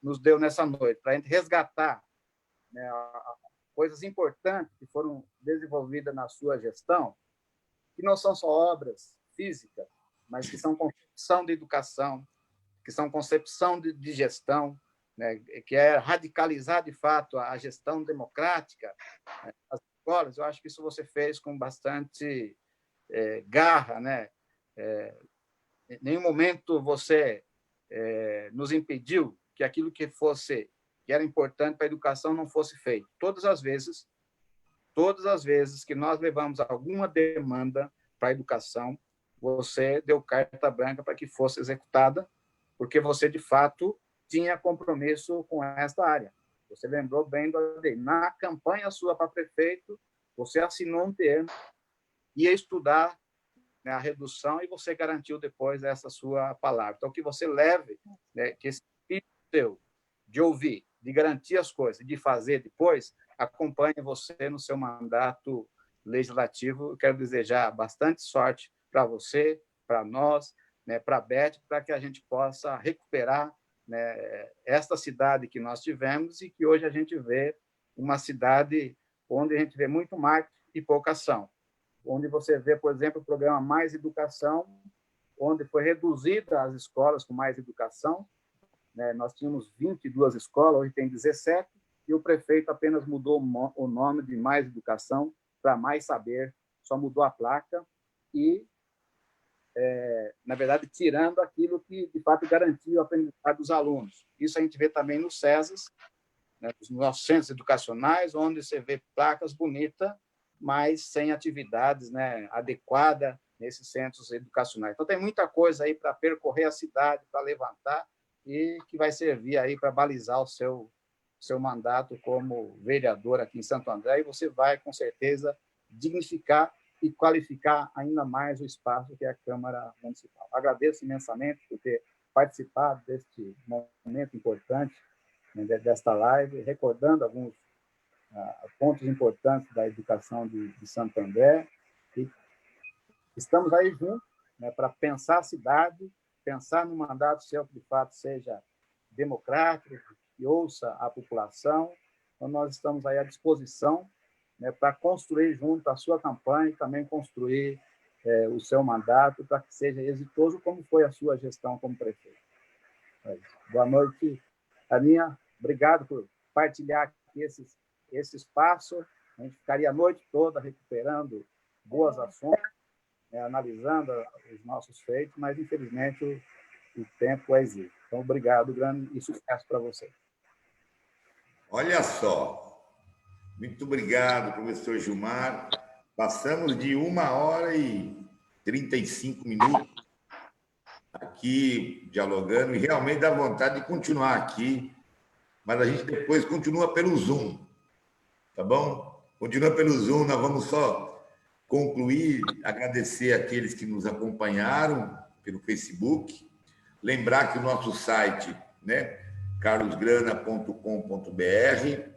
nos deu nessa noite, para a gente resgatar, né, coisas importantes que foram desenvolvidas na sua gestão, que não são só obras físicas, mas que são concepção de educação, que são concepção de gestão, né, que é radicalizar, de fato, a gestão democrática, né, as escolas. Eu acho que isso você fez com bastante garra, né? Em nenhum momento você nos impediu que aquilo que era importante para a educação não fosse feito. Todas as vezes que nós levamos alguma demanda para a educação, você deu carta branca para que fosse executada, porque você, de fato, tinha compromisso com esta área. Você lembrou bem do ADI. Na campanha sua para prefeito, você assinou um termo, ia estudar, né, a redução, e você garantiu depois essa sua palavra. Então, que você leve, né, que esse espírito seu de ouvir, de garantir as coisas, de fazer depois, acompanhe você no seu mandato legislativo. Eu quero desejar bastante sorte para você, para nós, né, para a Beth, para que a gente possa recuperar, né, esta cidade que nós tivemos e que hoje a gente vê uma cidade onde a gente vê muito marketing e pouca ação. Onde você vê, por exemplo, o programa Mais Educação, onde foi reduzida as escolas com mais educação, né? Nós tínhamos 22 escolas, hoje tem 17, e o prefeito apenas mudou o nome de Mais Educação para Mais Saber, só mudou a placa e, na verdade, tirando aquilo que, de fato, garantia o aprendizado dos alunos. Isso a gente vê também nos CESAs, né, nos nossos centros educacionais, onde você vê placas bonitas, mas sem atividades, né, adequadas nesses centros educacionais. Então, tem muita coisa aí para percorrer a cidade, para levantar, e que vai servir aí para balizar o seu mandato como vereador aqui em Santo André, e você vai, com certeza, dignificar e qualificar ainda mais o espaço que é a Câmara Municipal. Agradeço imensamente por ter participado deste momento importante, né, desta live, recordando alguns pontos importantes da educação de Santo André. E estamos aí juntos, né, para pensar a cidade, pensar no mandato seu que, de fato, seja democrático, que ouça a população. Então, nós estamos aí à disposição, né, para construir junto a sua campanha e também construir o seu mandato para que seja exitoso, como foi a sua gestão como prefeito. Boa noite, Aninha. Obrigado por partilhar aqui esse espaço. A gente ficaria a noite toda recuperando boas ações, né, analisando os nossos feitos, mas, infelizmente, o tempo é exíguo. Então, obrigado, grande, e sucesso para você. Olha só, muito obrigado, professor Gilmar. Passamos de 1h35 aqui dialogando, e realmente dá vontade de continuar aqui, mas a gente depois continua pelo Zoom, tá bom? Continua pelo Zoom, nós vamos só concluir, agradecer àqueles que nos acompanharam pelo Facebook, lembrar que o nosso site, né, carlosgrana.com.br,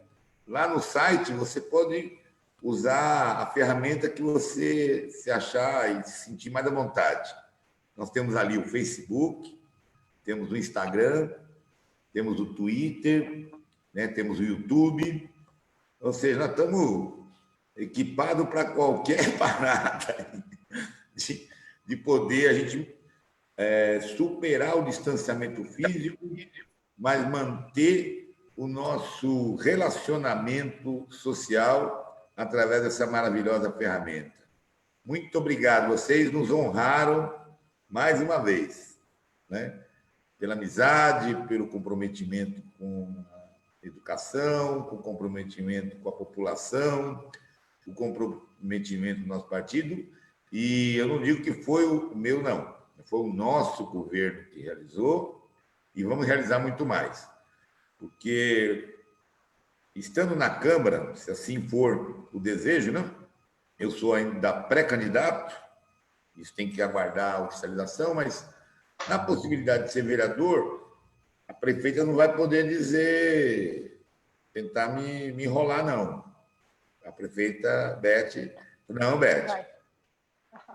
lá no site você pode usar a ferramenta que você se achar e se sentir mais à vontade. Nós temos ali o Facebook, temos o Instagram, temos o Twitter, né, temos o YouTube, ou seja, nós estamos equipados para qualquer parada de poder a gente superar o distanciamento físico, mas manter o nosso relacionamento social através dessa maravilhosa ferramenta. Muito obrigado, vocês nos honraram mais uma vez, né? Pela amizade, pelo comprometimento com a educação, com o comprometimento com a população, o comprometimento do nosso partido. E eu não digo que foi o meu, não. Foi o nosso governo que realizou, e vamos realizar muito mais. Porque, estando na Câmara, se assim for o desejo, né? Eu sou ainda pré-candidato, Isso tem que aguardar a oficialização, mas na possibilidade de ser vereador, a prefeita não vai poder dizer, tentar me enrolar, não. A prefeita Beth, não, Beth,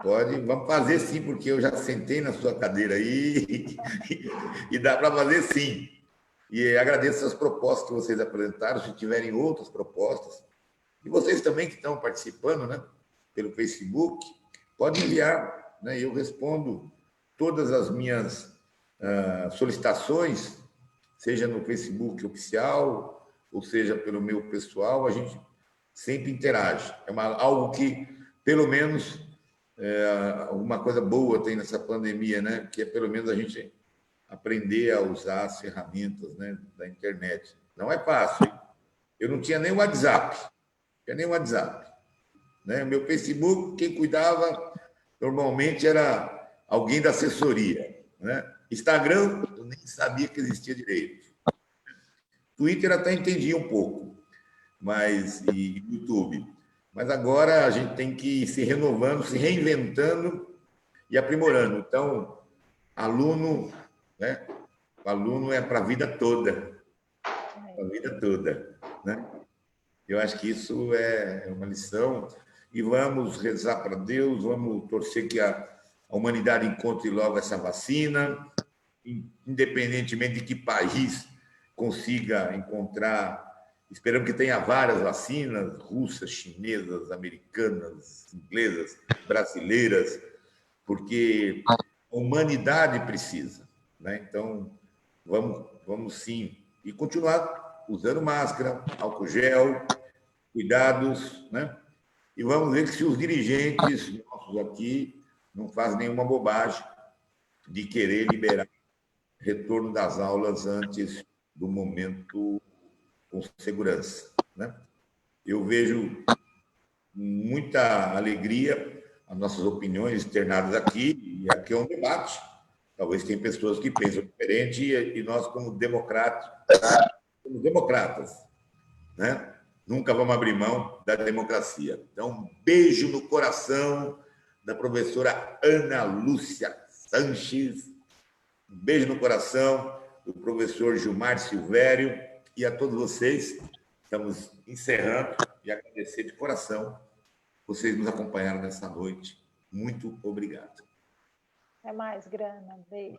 pode, vamos fazer sim, porque eu já sentei na sua cadeira aí e dá para fazer sim. E agradeço as propostas que vocês apresentaram, se tiverem outras propostas. E vocês também que estão participando, né, pelo Facebook, podem enviar, né, eu respondo todas as minhas solicitações, seja no Facebook oficial, ou seja pelo meu pessoal, a gente sempre interage. É algo que, pelo menos, alguma coisa boa tem nessa pandemia, né, que é pelo menos a gente aprender a usar as ferramentas, né, da internet. Não é fácil, hein? Eu não tinha nem WhatsApp. Né? Meu Facebook, quem cuidava normalmente era alguém da assessoria. Né? Instagram, eu nem sabia que existia direito. Twitter até entendia um pouco, e YouTube. Mas agora a gente tem que ir se renovando, se reinventando e aprimorando. Então, aluno, né? O aluno é para a vida toda. Para a vida toda. Né? Eu acho que isso é uma lição. E vamos rezar para Deus, vamos torcer que a humanidade encontre logo essa vacina, independentemente de que país consiga encontrar. Esperamos que tenha várias vacinas, russas, chinesas, americanas, inglesas, brasileiras, porque a humanidade precisa. Né? Então, vamos sim. E continuar usando máscara, álcool gel, cuidados, né? E vamos ver que se os dirigentes nossos aqui não fazem nenhuma bobagem de querer liberar retorno das aulas antes do momento com segurança, né? Eu vejo muita alegria as nossas opiniões externadas aqui, e aqui é um debate. Talvez tem pessoas que pensam diferente e nós, como democratas, né? Nunca vamos abrir mão da democracia. Então, um beijo no coração da professora Ana Lúcia Sanches, um beijo no coração do professor Gilmar Silvério e a todos vocês. Estamos encerrando e agradecer de coração vocês nos acompanharam nessa noite. Muito obrigado. Até mais, Grana. Beijo.